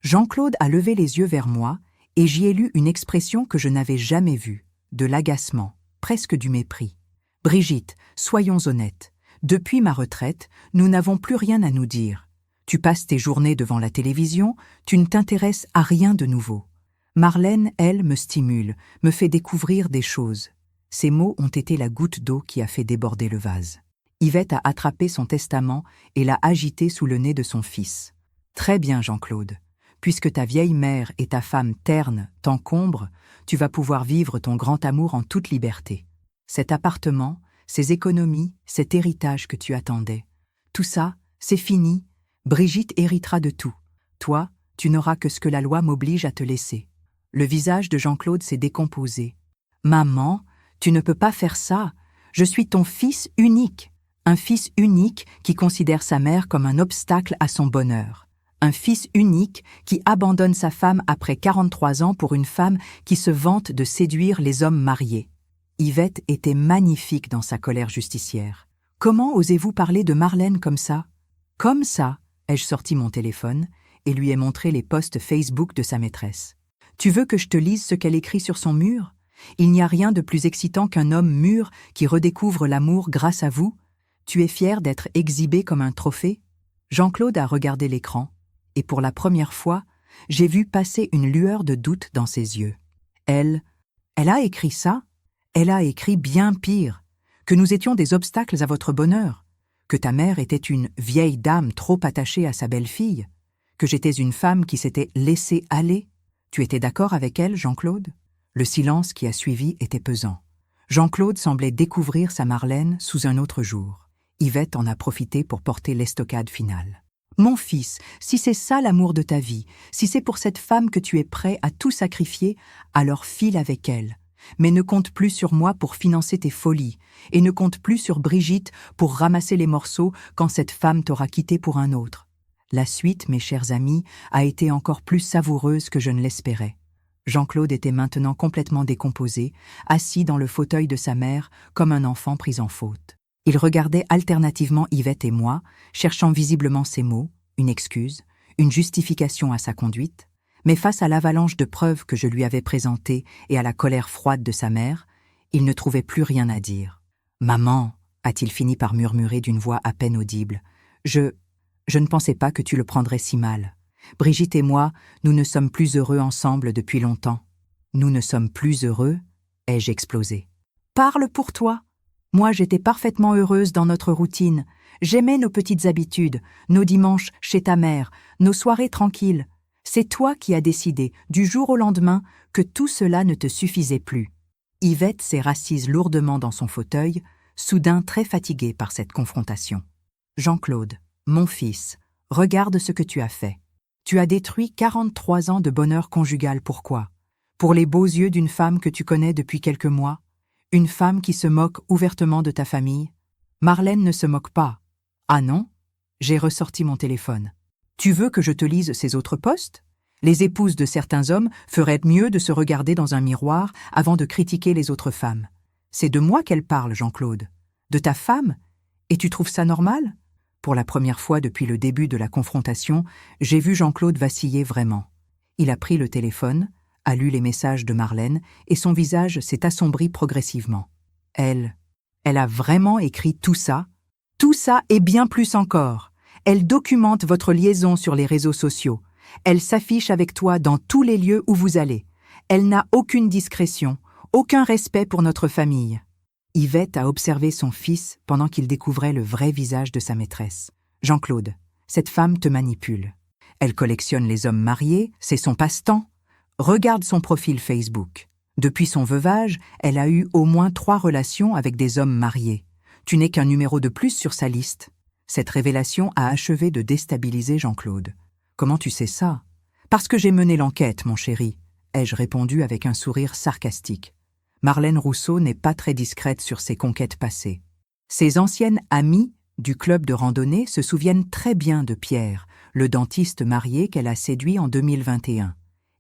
[SPEAKER 1] Jean-Claude a levé les yeux vers moi et j'y ai lu une expression que je n'avais jamais vue, de l'agacement, presque du mépris. Brigitte, soyons honnêtes. Depuis ma retraite, nous n'avons plus rien à nous dire. Tu passes tes journées devant la télévision, tu ne t'intéresses à rien de nouveau. Marlène, elle, me stimule, me fait découvrir des choses. Ces mots ont été la goutte d'eau qui a fait déborder le vase. Yvette a attrapé son testament et l'a agité sous le nez de son fils. Très bien, Jean-Claude. Puisque ta vieille mère et ta femme terne t'encombrent, tu vas pouvoir vivre ton grand amour en toute liberté. Cet appartement, ces économies, cet héritage que tu attendais. Tout ça, c'est fini. Brigitte héritera de tout. Toi, tu n'auras que ce que la loi m'oblige à te laisser. Le visage de Jean-Claude s'est décomposé. Maman, tu ne peux pas faire ça. Je suis ton fils unique. Un fils unique qui considère sa mère comme un obstacle à son bonheur. Un fils unique qui abandonne sa femme après 43 ans pour une femme qui se vante de séduire les hommes mariés. Yvette était magnifique dans sa colère justicière. Comment osez-vous parler de Marlène comme ça? Comme ça, ai-je sorti mon téléphone et lui ai montré les posts Facebook de sa maîtresse. Tu veux que je te lise ce qu'elle écrit sur son mur? Il n'y a rien de plus excitant qu'un homme mûr qui redécouvre l'amour grâce à vous. Tu es fier d'être exhibé comme un trophée? Jean-Claude a regardé l'écran, et pour la première fois, j'ai vu passer une lueur de doute dans ses yeux. Elle a écrit ça? Elle a écrit bien pire, que nous étions des obstacles à votre bonheur, que ta mère était une vieille dame trop attachée à sa belle-fille, que j'étais une femme qui s'était laissée aller. Tu étais d'accord avec elle, Jean-Claude? Le silence qui a suivi était pesant. Jean-Claude semblait découvrir sa Marlène sous un autre jour. Yvette en a profité pour porter l'estocade finale. Mon fils, si c'est ça l'amour de ta vie, si c'est pour cette femme que tu es prêt à tout sacrifier, alors file avec elle. Mais ne compte plus sur moi pour financer tes folies, et ne compte plus sur Brigitte pour ramasser les morceaux quand cette femme t'aura quitté pour un autre. La suite, mes chers amis, a été encore plus savoureuse que je ne l'espérais. Jean-Claude était maintenant complètement décomposé, assis dans le fauteuil de sa mère comme un enfant pris en faute. Il regardait alternativement Yvette et moi, cherchant visiblement ses mots, une excuse, une justification à sa conduite, mais face à l'avalanche de preuves que je lui avais présentées et à la colère froide de sa mère, il ne trouvait plus rien à dire. « Maman », a-t-il fini par murmurer d'une voix à peine audible, « je ne pensais pas que tu le prendrais si mal. Brigitte et moi, nous ne sommes plus heureux ensemble depuis longtemps. »« Nous ne sommes plus heureux ?» ai-je explosé. « Parle pour toi. Moi, j'étais parfaitement heureuse dans notre routine. J'aimais nos petites habitudes, nos dimanches chez ta mère, nos soirées tranquilles. C'est toi qui as décidé, du jour au lendemain, que tout cela ne te suffisait plus. » Yvette s'est rassise lourdement dans son fauteuil, soudain très fatiguée par cette confrontation. « Jean-Claude, mon fils, regarde ce que tu as fait. Tu as détruit 43 ans de bonheur conjugal, pourquoi? Pour les beaux yeux d'une femme que tu connais depuis quelques mois? Une femme qui se moque ouvertement de ta famille? Marlène ne se moque pas. Ah non? J'ai ressorti mon téléphone. Tu veux que je te lise ces autres posts? Les épouses de certains hommes feraient mieux de se regarder dans un miroir avant de critiquer les autres femmes. C'est de moi qu'elle parle, Jean-Claude. De ta femme? Et tu trouves ça normal? Pour la première fois depuis le début de la confrontation, j'ai vu Jean-Claude vaciller vraiment. Il a pris le téléphone, a lu les messages de Marlène et son visage s'est assombri progressivement. Elle a vraiment écrit tout ça? Tout ça et bien plus encore. Elle documente votre liaison sur les réseaux sociaux. Elle s'affiche avec toi dans tous les lieux où vous allez. Elle n'a aucune discrétion, aucun respect pour notre famille. Yvette a observé son fils pendant qu'il découvrait le vrai visage de sa maîtresse. « Jean-Claude, cette femme te manipule. Elle collectionne les hommes mariés, c'est son passe-temps. Regarde son profil Facebook. Depuis son veuvage, elle a eu au moins 3 relations avec des hommes mariés. Tu n'es qu'un numéro de plus sur sa liste. » Cette révélation a achevé de déstabiliser Jean-Claude. « Comment tu sais ça? »« Parce que j'ai mené l'enquête, mon chéri, » ai-je répondu avec un sourire sarcastique. Marlène Rousseau n'est pas très discrète sur ses conquêtes passées. Ses anciennes amies du club de randonnée se souviennent très bien de Pierre, le dentiste marié qu'elle a séduit en 2021,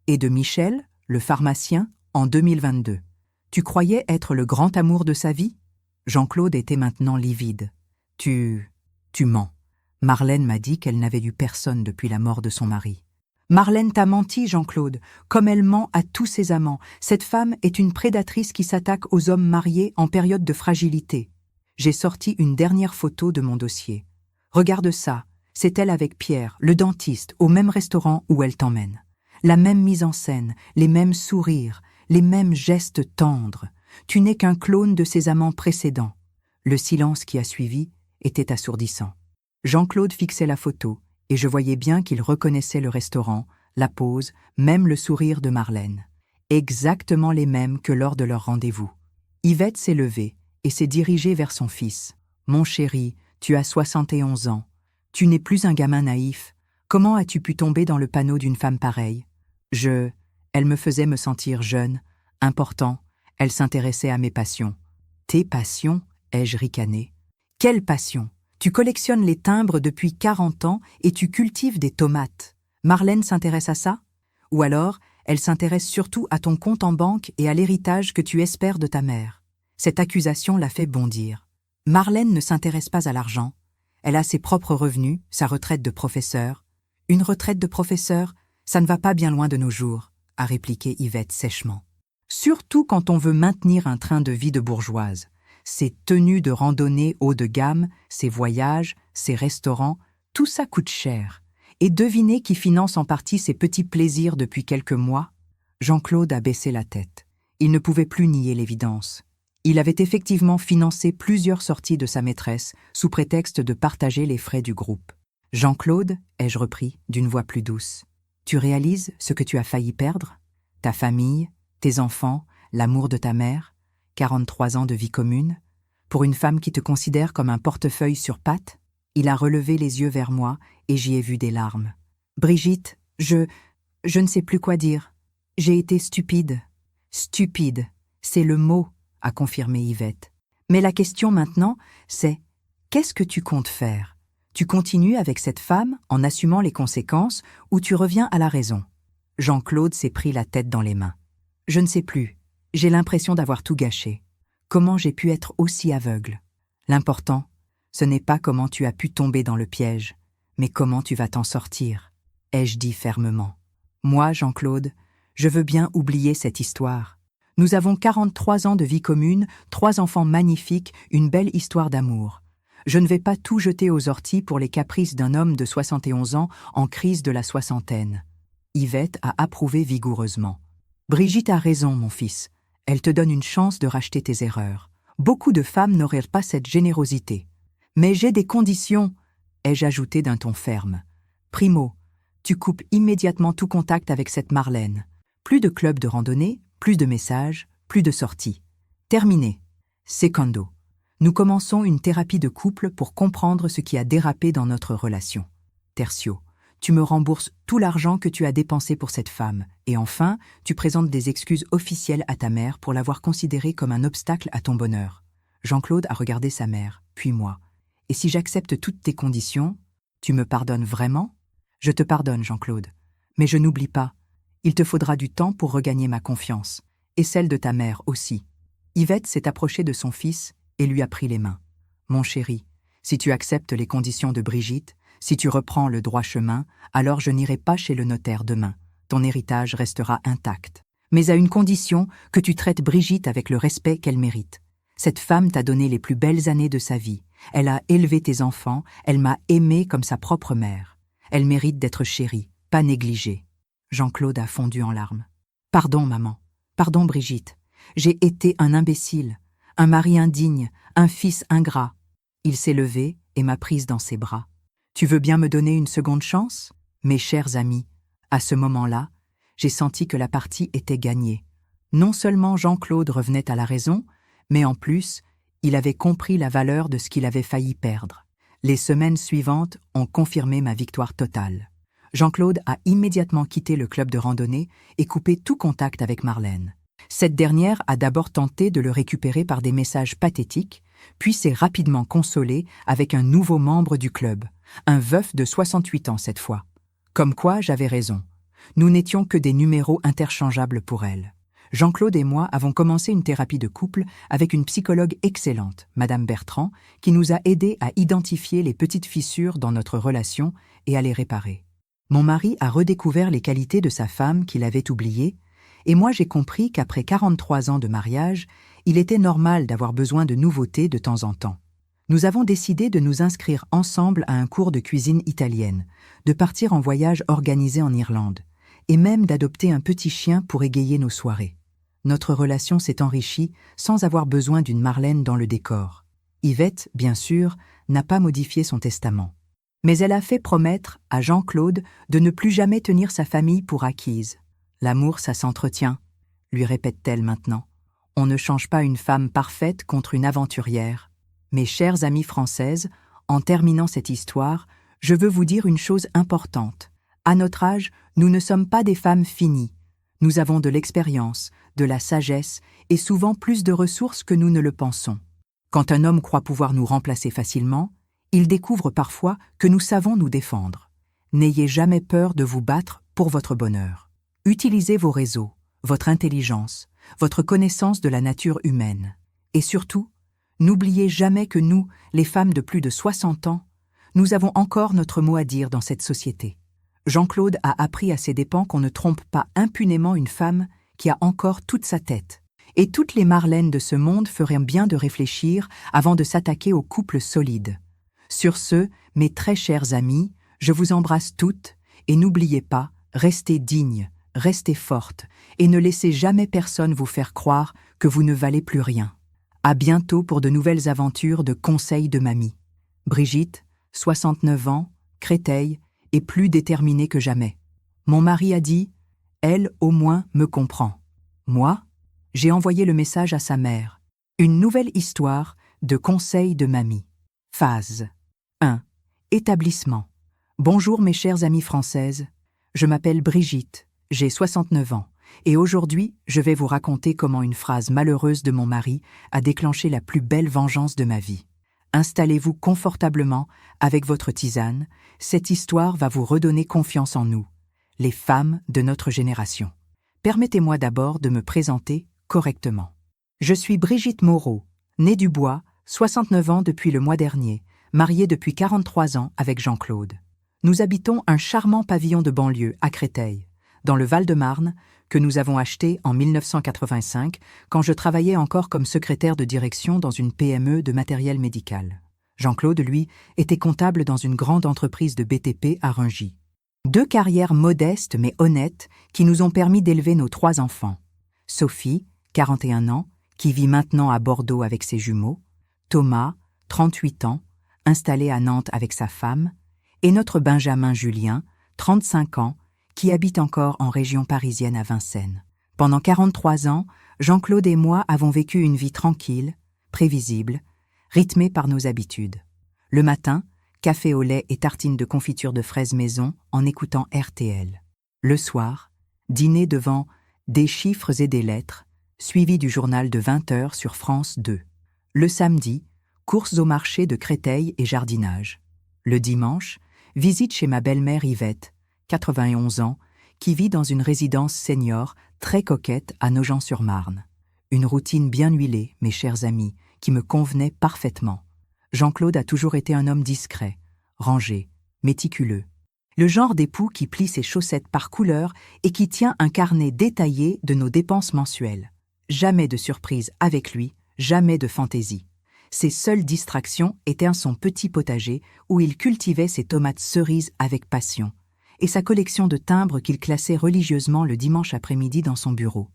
[SPEAKER 1] et de Michel, le pharmacien, en 2022. Tu croyais être le grand amour de sa vie? Jean-Claude était maintenant livide. Tu mens. Marlène m'a dit qu'elle n'avait eu personne depuis la mort de son mari. Marlène t'a menti, Jean-Claude, comme elle ment à tous ses amants. Cette femme est une prédatrice qui s'attaque aux hommes mariés en période de fragilité. J'ai sorti une dernière photo de mon dossier. Regarde ça, c'est elle avec Pierre, le dentiste, au même restaurant où elle t'emmène. La même mise en scène, les mêmes sourires, les mêmes gestes tendres. Tu n'es qu'un clone de ses amants précédents. Le silence qui a suivi était assourdissant. Jean-Claude fixait la photo, et je voyais bien qu'il reconnaissait le restaurant, la pose, même le sourire de Marlène. Exactement les mêmes que lors de leur rendez-vous. Yvette s'est levée et s'est dirigée vers son fils. « Mon chéri, tu as 71 ans. Tu n'es plus un gamin naïf. Comment as-tu pu tomber dans le panneau d'une femme pareille? » Elle me faisait me sentir jeune, important. Elle s'intéressait à mes passions. « Tes passions ?» ai-je ricané. « Quelle passion? Tu collectionnes les timbres depuis 40 ans et tu cultives des tomates. Marlène s'intéresse à ça? Ou alors, elle s'intéresse surtout à ton compte en banque et à l'héritage que tu espères de ta mère. » Cette accusation l'a fait bondir. Marlène ne s'intéresse pas à l'argent. Elle a ses propres revenus, sa retraite de professeur. Une retraite de professeur, ça ne va pas bien loin de nos jours. a répliqué Yvette sèchement. Surtout quand on veut maintenir un train de vie de bourgeoise. Ces tenues de randonnée haut de gamme, ces voyages, ces restaurants, tout ça coûte cher. Et devinez qui finance en partie ces petits plaisirs depuis quelques mois? Jean-Claude a baissé la tête. Il ne pouvait plus nier l'évidence. Il avait effectivement financé plusieurs sorties de sa maîtresse sous prétexte de partager les frais du groupe. « Jean-Claude, ai-je repris d'une voix plus douce, tu réalises ce que tu as failli perdre? Ta famille, tes enfants, l'amour de ta mère, 43 ans de vie commune, pour une femme qui te considère comme un portefeuille sur pattes ?» Il a relevé les yeux vers moi et j'y ai vu des larmes. « Brigitte, je ne sais plus quoi dire. J'ai été stupide. »« Stupide, c'est le mot, » a confirmé Yvette. « Mais la question maintenant, c'est qu'est-ce que tu comptes faire? Tu continues avec cette femme en assumant les conséquences ou tu reviens à la raison ?» Jean-Claude s'est pris la tête dans les mains. « Je ne sais plus. J'ai l'impression d'avoir tout gâché. Comment j'ai pu être aussi aveugle? L'important, ce n'est pas comment tu as pu tomber dans le piège, mais comment tu vas t'en sortir, » ai-je dit fermement. Moi, Jean-Claude, je veux bien oublier cette histoire. Nous avons 43 ans de vie commune, 3 enfants magnifiques, une belle histoire d'amour. Je ne vais pas tout jeter aux orties pour les caprices d'un homme de 71 ans en crise de la soixantaine. Yvette a approuvé vigoureusement. Brigitte a raison, mon fils. Elle te donne une chance de racheter tes erreurs. Beaucoup de femmes n'auraient pas cette générosité. Mais j'ai des conditions, ai-je ajouté d'un ton ferme. Primo, tu coupes immédiatement tout contact avec cette Marlène. Plus de clubs de randonnée, plus de messages, plus de sorties. Terminé. Secondo. Nous commençons une thérapie de couple pour comprendre ce qui a dérapé dans notre relation. Tertio. Tu me rembourses tout l'argent que tu as dépensé pour cette femme. Et enfin, tu présentes des excuses officielles à ta mère pour l'avoir considérée comme un obstacle à ton bonheur. Jean-Claude a regardé sa mère, puis moi. Et si j'accepte toutes tes conditions, tu me pardonnes vraiment? Je te pardonne, Jean-Claude. Mais je n'oublie pas. Il te faudra du temps pour regagner ma confiance. Et celle de ta mère aussi. Yvette s'est approchée de son fils et lui a pris les mains. Mon chéri, si tu acceptes les conditions de Brigitte, si tu reprends le droit chemin, alors je n'irai pas chez le notaire demain. Ton héritage restera intact. Mais à une condition, que tu traites Brigitte avec le respect qu'elle mérite. Cette femme t'a donné les plus belles années de sa vie. Elle a élevé tes enfants, elle m'a aimé comme sa propre mère. Elle mérite d'être chérie, pas négligée. Jean-Claude a fondu en larmes. Pardon, maman. Pardon, Brigitte. J'ai été un imbécile, un mari indigne, un fils ingrat. Il s'est levé et m'a prise dans ses bras. Tu veux bien me donner une seconde chance? Mes chers amis, à ce moment-là, j'ai senti que la partie était gagnée. Non seulement Jean-Claude revenait à la raison, mais en plus, il avait compris la valeur de ce qu'il avait failli perdre. Les semaines suivantes ont confirmé ma victoire totale. Jean-Claude a immédiatement quitté le club de randonnée et coupé tout contact avec Marlène. Cette dernière a d'abord tenté de le récupérer par des messages pathétiques, puis s'est rapidement consolée avec un nouveau membre du club, un veuf de 68 ans cette fois. Comme quoi, j'avais raison. Nous n'étions que des numéros interchangeables pour elle. Jean-Claude et moi avons commencé une thérapie de couple avec une psychologue excellente, Madame Bertrand, qui nous a aidés à identifier les petites fissures dans notre relation et à les réparer. Mon mari a redécouvert les qualités de sa femme qu'il avait oubliées, et moi j'ai compris qu'après 43 ans de mariage, il était normal d'avoir besoin de nouveautés de temps en temps. Nous avons décidé de nous inscrire ensemble à un cours de cuisine italienne, de partir en voyage organisé en Irlande, et même d'adopter un petit chien pour égayer nos soirées. Notre relation s'est enrichie sans avoir besoin d'une Marlène dans le décor. Yvette, bien sûr, n'a pas modifié son testament. Mais elle a fait promettre à Jean-Claude de ne plus jamais tenir sa famille pour acquise. L'amour, ça s'entretient, lui répète-t-elle maintenant. On ne change pas une femme parfaite contre une aventurière. Mes chères amies françaises, en terminant cette histoire, je veux vous dire une chose importante. À notre âge, nous ne sommes pas des femmes finies. Nous avons de l'expérience, de la sagesse et souvent plus de ressources que nous ne le pensons. Quand un homme croit pouvoir nous remplacer facilement, il découvre parfois que nous savons nous défendre. N'ayez jamais peur de vous battre pour votre bonheur. Utilisez vos réseaux, votre intelligence, votre connaissance de la nature humaine. Et surtout, n'oubliez jamais que nous, les femmes de plus de 60 ans, nous avons encore notre mot à dire dans cette société. Jean-Claude a appris à ses dépens qu'on ne trompe pas impunément une femme qui a encore toute sa tête. Et toutes les Marlènes de ce monde feraient bien de réfléchir avant de s'attaquer aux couples solides. Sur ce, mes très chers amis, je vous embrasse toutes, et n'oubliez pas, restez dignes, restez fortes, et ne laissez jamais personne vous faire croire que vous ne valez plus rien. À bientôt pour de nouvelles aventures de conseils de mamie. Brigitte, 69 ans, Créteil, est plus déterminée que jamais. Mon mari a dit « Elle, au moins, me comprend ». Moi, j'ai envoyé le message à sa mère. Une nouvelle histoire de conseils de mamie. Phase 1. Établissement. Bonjour mes chères amies françaises. Je m'appelle Brigitte, j'ai 69 ans, et aujourd'hui, je vais vous raconter comment une phrase malheureuse de mon mari a déclenché la plus belle vengeance de ma vie. Installez-vous confortablement avec votre tisane, cette histoire va vous redonner confiance en nous, les femmes de notre génération. Permettez-moi d'abord de me présenter correctement. Je suis Brigitte Moreau, née du Bois, 69 ans depuis le mois dernier, mariée depuis 43 ans avec Jean-Claude. Nous habitons un charmant pavillon de banlieue à Créteil, dans le Val-de-Marne, que nous avons acheté en 1985 quand je travaillais encore comme secrétaire de direction dans une PME de matériel médical. Jean-Claude, lui, était comptable dans une grande entreprise de BTP à Rungis. 2 carrières modestes mais honnêtes qui nous ont permis d'élever nos 3 enfants. Sophie, 41 ans, qui vit maintenant à Bordeaux avec ses jumeaux, Thomas, 38 ans, installé à Nantes avec sa femme, et notre Benjamin Julien, 35 ans, qui habite encore en région parisienne à Vincennes. Pendant 43 ans, Jean-Claude et moi avons vécu une vie tranquille, prévisible, rythmée par nos habitudes. Le matin, café au lait et tartines de confiture de fraises maison en écoutant RTL. Le soir, dîner devant Des chiffres et des lettres, suivi du journal de 20h sur France 2. Le samedi, courses au marché de Créteil et jardinage. Le dimanche, visite chez ma belle-mère Yvette, 91 ans, qui vit dans une résidence senior très coquette à Nogent-sur-Marne. Une routine bien huilée, mes chers amis, qui me convenait parfaitement. Jean-Claude a toujours été un homme discret, rangé, méticuleux. Le genre d'époux qui plie ses chaussettes par couleur et qui tient un carnet détaillé de nos dépenses mensuelles. Jamais de surprise avec lui, jamais de fantaisie. Ses seules distractions étaient son petit potager où il cultivait ses tomates cerises avec passion, et sa collection de timbres qu'il classait religieusement le dimanche après-midi dans son bureau.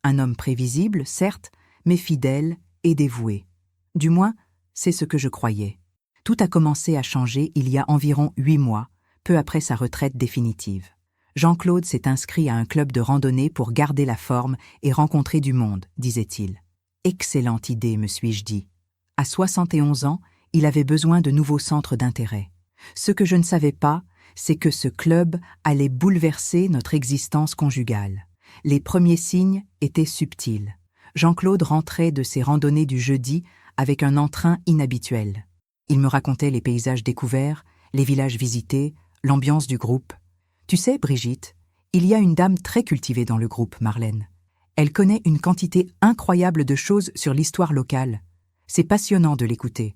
[SPEAKER 1] Un homme prévisible, certes, mais fidèle et dévoué. Du moins, c'est ce que je croyais. Tout a commencé à changer il y a environ 8 mois, peu après sa retraite définitive. Jean-Claude s'est inscrit à un club de randonnée pour garder la forme et rencontrer du monde, disait-il. Excellente idée, me suis-je dit. À 71 ans, il avait besoin de nouveaux centres d'intérêt. Ce que je ne savais pas, c'est que ce club allait bouleverser notre existence conjugale. Les premiers signes étaient subtils. Jean-Claude rentrait de ses randonnées du jeudi avec un entrain inhabituel. Il me racontait les paysages découverts, les villages visités, l'ambiance du groupe. Tu sais, Brigitte, il y a une dame très cultivée dans le groupe, Marlène. Elle connaît une quantité incroyable de choses sur l'histoire locale. C'est passionnant de l'écouter.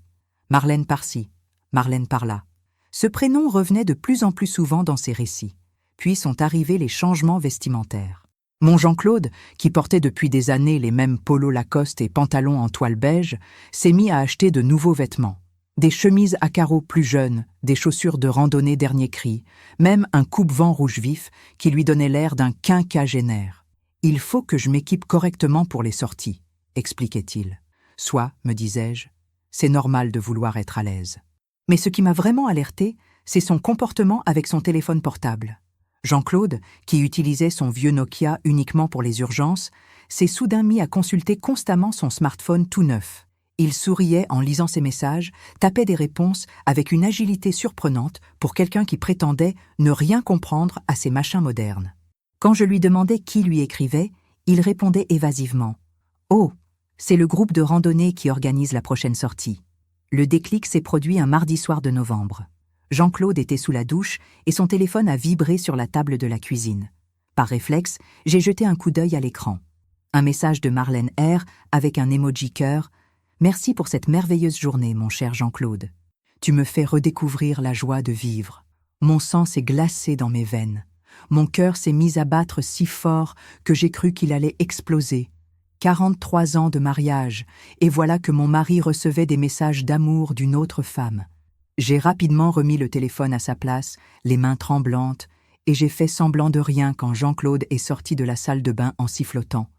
[SPEAKER 1] Marlène par-ci, Marlène par-là. Ce prénom revenait de plus en plus souvent dans ses récits. Puis sont arrivés les changements vestimentaires. Mon Jean-Claude, qui portait depuis des années les mêmes polos Lacoste et pantalons en toile beige, s'est mis à acheter de nouveaux vêtements. Des chemises à carreaux plus jeunes, des chaussures de randonnée dernier cri, même un coupe-vent rouge vif qui lui donnait l'air d'un quinquagénaire. « Il faut que je m'équipe correctement pour les sorties », expliquait-il. Soit, me disais-je, c'est normal de vouloir être à l'aise. Mais ce qui m'a vraiment alerté, c'est son comportement avec son téléphone portable. Jean-Claude, qui utilisait son vieux Nokia uniquement pour les urgences, s'est soudain mis à consulter constamment son smartphone tout neuf. Il souriait en lisant ses messages, tapait des réponses avec une agilité surprenante pour quelqu'un qui prétendait ne rien comprendre à ces machins modernes. Quand je lui demandais qui lui écrivait, il répondait évasivement. « Oh, c'est le groupe de randonnée qui organise la prochaine sortie. » Le déclic s'est produit un mardi soir de novembre. Jean-Claude était sous la douche et son téléphone a vibré sur la table de la cuisine. Par réflexe, j'ai jeté un coup d'œil à l'écran. Un message de Marlène R avec un emoji cœur. « Merci pour cette merveilleuse journée, mon cher Jean-Claude. Tu me fais redécouvrir la joie de vivre. Mon sang s'est glacé dans mes veines. Mon cœur s'est mis à battre si fort que j'ai cru qu'il allait exploser. 43 ans de mariage, et voilà que mon mari recevait des messages d'amour d'une autre femme. J'ai rapidement remis le téléphone à sa place, les mains tremblantes, et j'ai fait semblant de rien quand Jean-Claude est sorti de la salle de bain en sifflotant.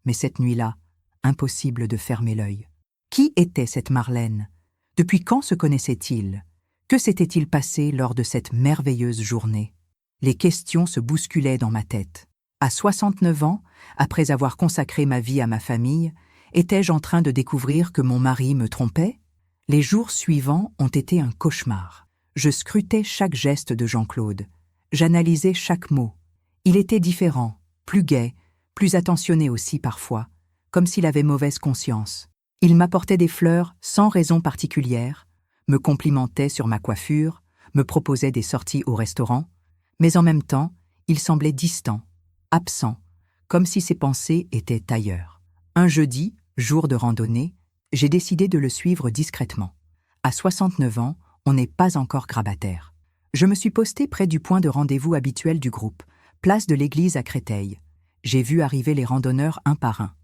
[SPEAKER 1] Mais cette nuit-là, impossible de fermer l'œil. Qui était cette Marlène? Depuis quand se connaissait-il? Que s'était-il passé lors de cette merveilleuse journée? Les questions se bousculaient dans ma tête. À 69 ans, après avoir consacré ma vie à ma famille, étais-je en train de découvrir que mon mari me trompait? Les jours suivants ont été un cauchemar. Je scrutais chaque geste de Jean-Claude. J'analysais chaque mot. Il était différent, plus gai, plus attentionné aussi parfois, comme s'il avait mauvaise conscience. Il m'apportait des fleurs sans raison particulière, me complimentait sur ma coiffure, me proposait des sorties au restaurant, mais en même temps, il semblait distant, absent, comme si ses pensées étaient ailleurs. Un jeudi, jour de randonnée, j'ai décidé de le suivre discrètement. À 69 ans, on n'est pas encore grabataire. Je me suis posté près du point de rendez-vous habituel du groupe, place de l'église à Créteil. J'ai vu arriver les randonneurs un par un.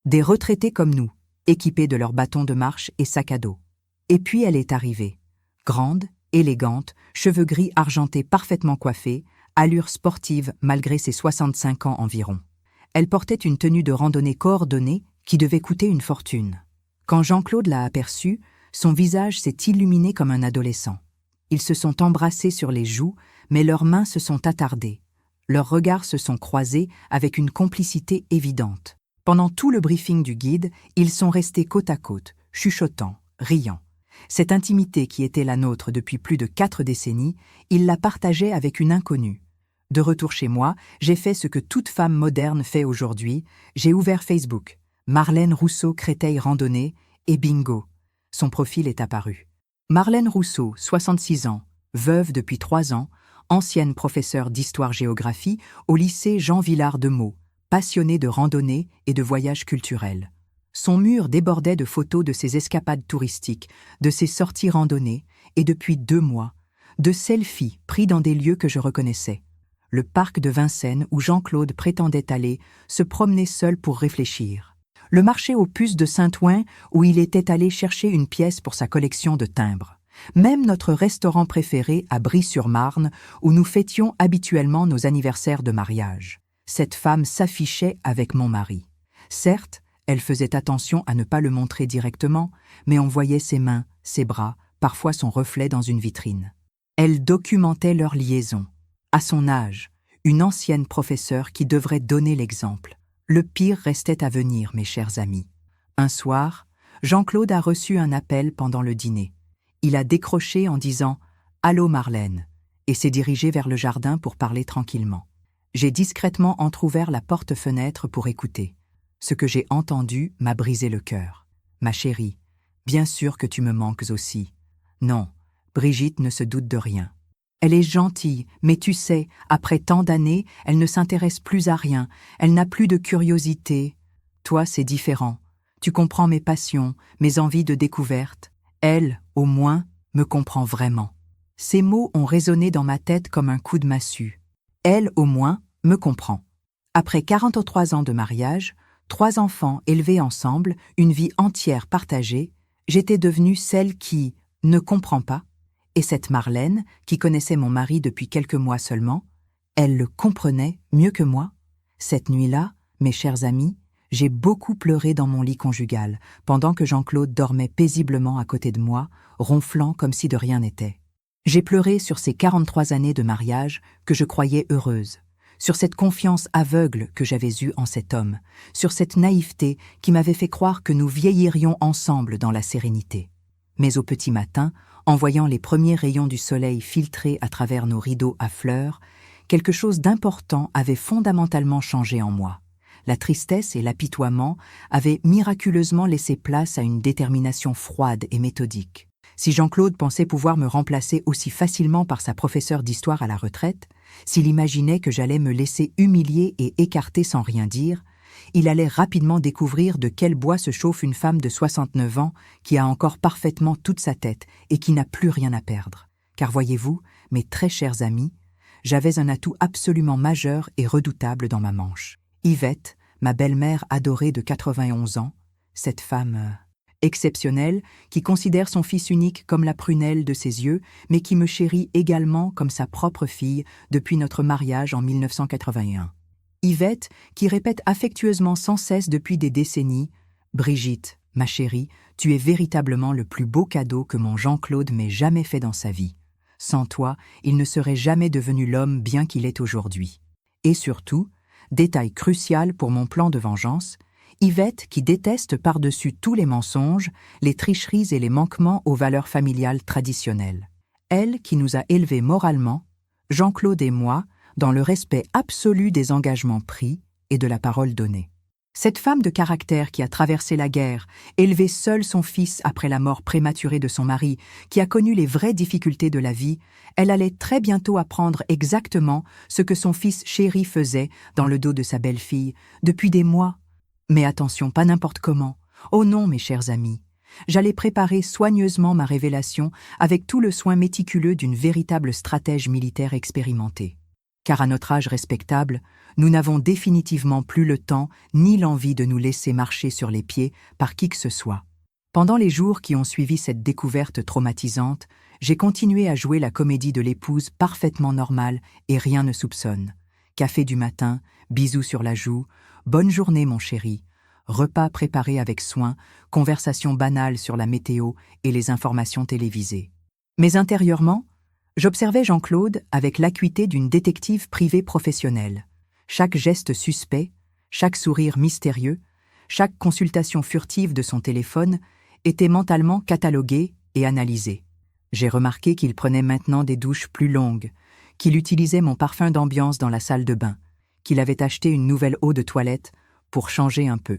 [SPEAKER 1] Des retraités comme nous, équipés de leurs bâtons de marche et sacs à dos. Et puis elle est arrivée. Grande, élégante, cheveux gris argentés parfaitement coiffés, allure sportive malgré ses 65 ans environ. Elle portait une tenue de randonnée coordonnée qui devait coûter une fortune. Quand Jean-Claude l'a aperçue, son visage s'est illuminé comme un adolescent. Ils se sont embrassés sur les joues, mais leurs mains se sont attardées. Leurs regards se sont croisés avec une complicité évidente. Pendant tout le briefing du guide, ils sont restés côte à côte, chuchotant, riant. Cette intimité qui était la nôtre depuis plus de 4 décennies, ils la partageaient avec une inconnue. De retour chez moi, j'ai fait ce que toute femme moderne fait aujourd'hui, j'ai ouvert Facebook. Marlène Rousseau Créteil Randonnée, et bingo, son profil est apparu. Marlène Rousseau, 66 ans, veuve depuis 3 ans, ancienne professeure d'histoire-géographie au lycée Jean Villard de Meaux, passionnée de randonnée et de voyages culturels. Son mur débordait de photos de ses escapades touristiques, de ses sorties randonnées, et depuis 2 mois, de selfies pris dans des lieux que je reconnaissais. Le parc de Vincennes où Jean-Claude prétendait aller, se promenait seul pour réfléchir. Le marché aux puces de Saint-Ouen où il était allé chercher une pièce pour sa collection de timbres. Même notre restaurant préféré à Brie-sur-Marne où nous fêtions habituellement nos anniversaires de mariage. Cette femme s'affichait avec mon mari. Certes, elle faisait attention à ne pas le montrer directement, mais on voyait ses mains, ses bras, parfois son reflet dans une vitrine. Elle documentait leur liaison. À son âge, une ancienne professeure qui devrait donner l'exemple. Le pire restait à venir, mes chers amis. Un soir, Jean-Claude a reçu un appel pendant le dîner. Il a décroché en disant « Allô Marlène » et s'est dirigé vers le jardin pour parler tranquillement. J'ai discrètement entrouvert la porte-fenêtre pour écouter. Ce que j'ai entendu m'a brisé le cœur. Ma chérie, bien sûr que tu me manques aussi. Non, Brigitte ne se doute de rien. Elle est gentille, mais tu sais, après tant d'années, elle ne s'intéresse plus à rien, elle n'a plus de curiosité. Toi, c'est différent. Tu comprends mes passions, mes envies de découverte. Elle, au moins, me comprend vraiment. Ces mots ont résonné dans ma tête comme un coup de massue. Elle, au moins, me comprend. Après 43 ans de mariage, 3 enfants élevés ensemble, une vie entière partagée, j'étais devenue celle qui ne comprend pas. Et cette Marlène, qui connaissait mon mari depuis quelques mois seulement, elle le comprenait mieux que moi. Cette nuit-là, mes chers amis, j'ai beaucoup pleuré dans mon lit conjugal, pendant que Jean-Claude dormait paisiblement à côté de moi, ronflant comme si de rien n'était. J'ai pleuré sur ces 43 années de mariage que je croyais heureuses, sur cette confiance aveugle que j'avais eue en cet homme, sur cette naïveté qui m'avait fait croire que nous vieillirions ensemble dans la sérénité. Mais au petit matin, en voyant les premiers rayons du soleil filtrer à travers nos rideaux à fleurs, quelque chose d'important avait fondamentalement changé en moi. La tristesse et l'apitoiement avaient miraculeusement laissé place à une détermination froide et méthodique. Si Jean-Claude pensait pouvoir me remplacer aussi facilement par sa professeure d'histoire à la retraite, s'il imaginait que j'allais me laisser humilier et écarter sans rien dire, il allait rapidement découvrir de quel bois se chauffe une femme de 69 ans qui a encore parfaitement toute sa tête et qui n'a plus rien à perdre. Car voyez-vous, mes très chers amis, j'avais un atout absolument majeur et redoutable dans ma manche. Yvette, ma belle-mère adorée de 91 ans, cette femme exceptionnelle, qui considère son fils unique comme la prunelle de ses yeux, mais qui me chérit également comme sa propre fille depuis notre mariage en 1981. Yvette, qui répète affectueusement sans cesse depuis des décennies « Brigitte, ma chérie, tu es véritablement le plus beau cadeau que mon Jean-Claude m'ait jamais fait dans sa vie. Sans toi, il ne serait jamais devenu l'homme bien qu'il est aujourd'hui. » Et surtout, détail crucial pour mon plan de vengeance, Yvette qui déteste par-dessus tous les mensonges, les tricheries et les manquements aux valeurs familiales traditionnelles. Elle qui nous a élevés moralement, Jean-Claude et moi, dans le respect absolu des engagements pris et de la parole donnée. Cette femme de caractère qui a traversé la guerre, élevé seule son fils après la mort prématurée de son mari, qui a connu les vraies difficultés de la vie, elle allait très bientôt apprendre exactement ce que son fils chéri faisait dans le dos de sa belle-fille, depuis des mois. Mais attention, pas n'importe comment. Oh non, mes chers amis. J'allais préparer soigneusement ma révélation avec tout le soin méticuleux d'une véritable stratège militaire expérimentée. Car à notre âge respectable, nous n'avons définitivement plus le temps ni l'envie de nous laisser marcher sur les pieds par qui que ce soit. Pendant les jours qui ont suivi cette découverte traumatisante, j'ai continué à jouer la comédie de l'épouse parfaitement normale et rien ne soupçonne. Café du matin, bisous sur la joue, bonne journée mon chéri, repas préparés avec soin, conversation banale sur la météo et les informations télévisées. Mais intérieurement, j'observais Jean-Claude avec l'acuité d'une détective privée professionnelle. Chaque geste suspect, chaque sourire mystérieux, chaque consultation furtive de son téléphone était mentalement catalogué et analysé. J'ai remarqué qu'il prenait maintenant des douches plus longues, qu'il utilisait mon parfum d'ambiance dans la salle de bain, qu'il avait acheté une nouvelle eau de toilette pour changer un peu.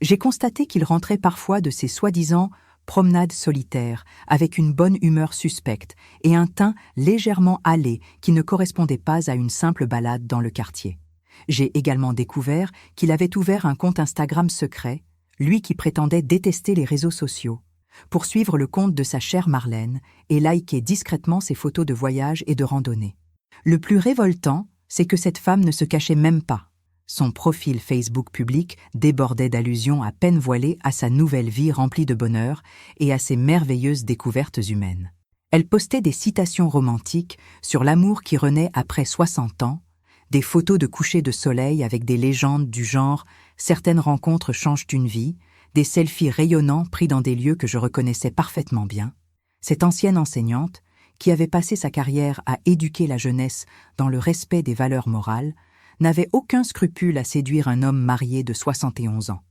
[SPEAKER 1] J'ai constaté qu'il rentrait parfois de ses soi-disant promenades solitaires avec une bonne humeur suspecte et un teint légèrement hâlé qui ne correspondait pas à une simple balade dans le quartier. J'ai également découvert qu'il avait ouvert un compte Instagram secret, lui qui prétendait détester les réseaux sociaux, pour suivre le compte de sa chère Marlène et liker discrètement ses photos de voyage et de randonnée. Le plus révoltant, c'est que cette femme ne se cachait même pas. Son profil Facebook public débordait d'allusions à peine voilées à sa nouvelle vie remplie de bonheur et à ses merveilleuses découvertes humaines. Elle postait des citations romantiques sur l'amour qui renaît après 60 ans, des photos de coucher de soleil avec des légendes du genre « Certaines rencontres changent une vie », des selfies rayonnants pris dans des lieux que je reconnaissais parfaitement bien. Cette ancienne enseignante, qui avait passé sa carrière à éduquer la jeunesse dans le respect des valeurs morales, n'avait aucun scrupule à séduire un homme marié de 71 ans,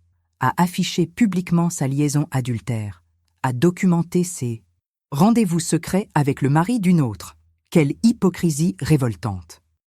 [SPEAKER 1] à afficher publiquement sa liaison adultère, à documenter ses rendez-vous secrets avec le mari d'une autre. Quelle hypocrisie révoltante!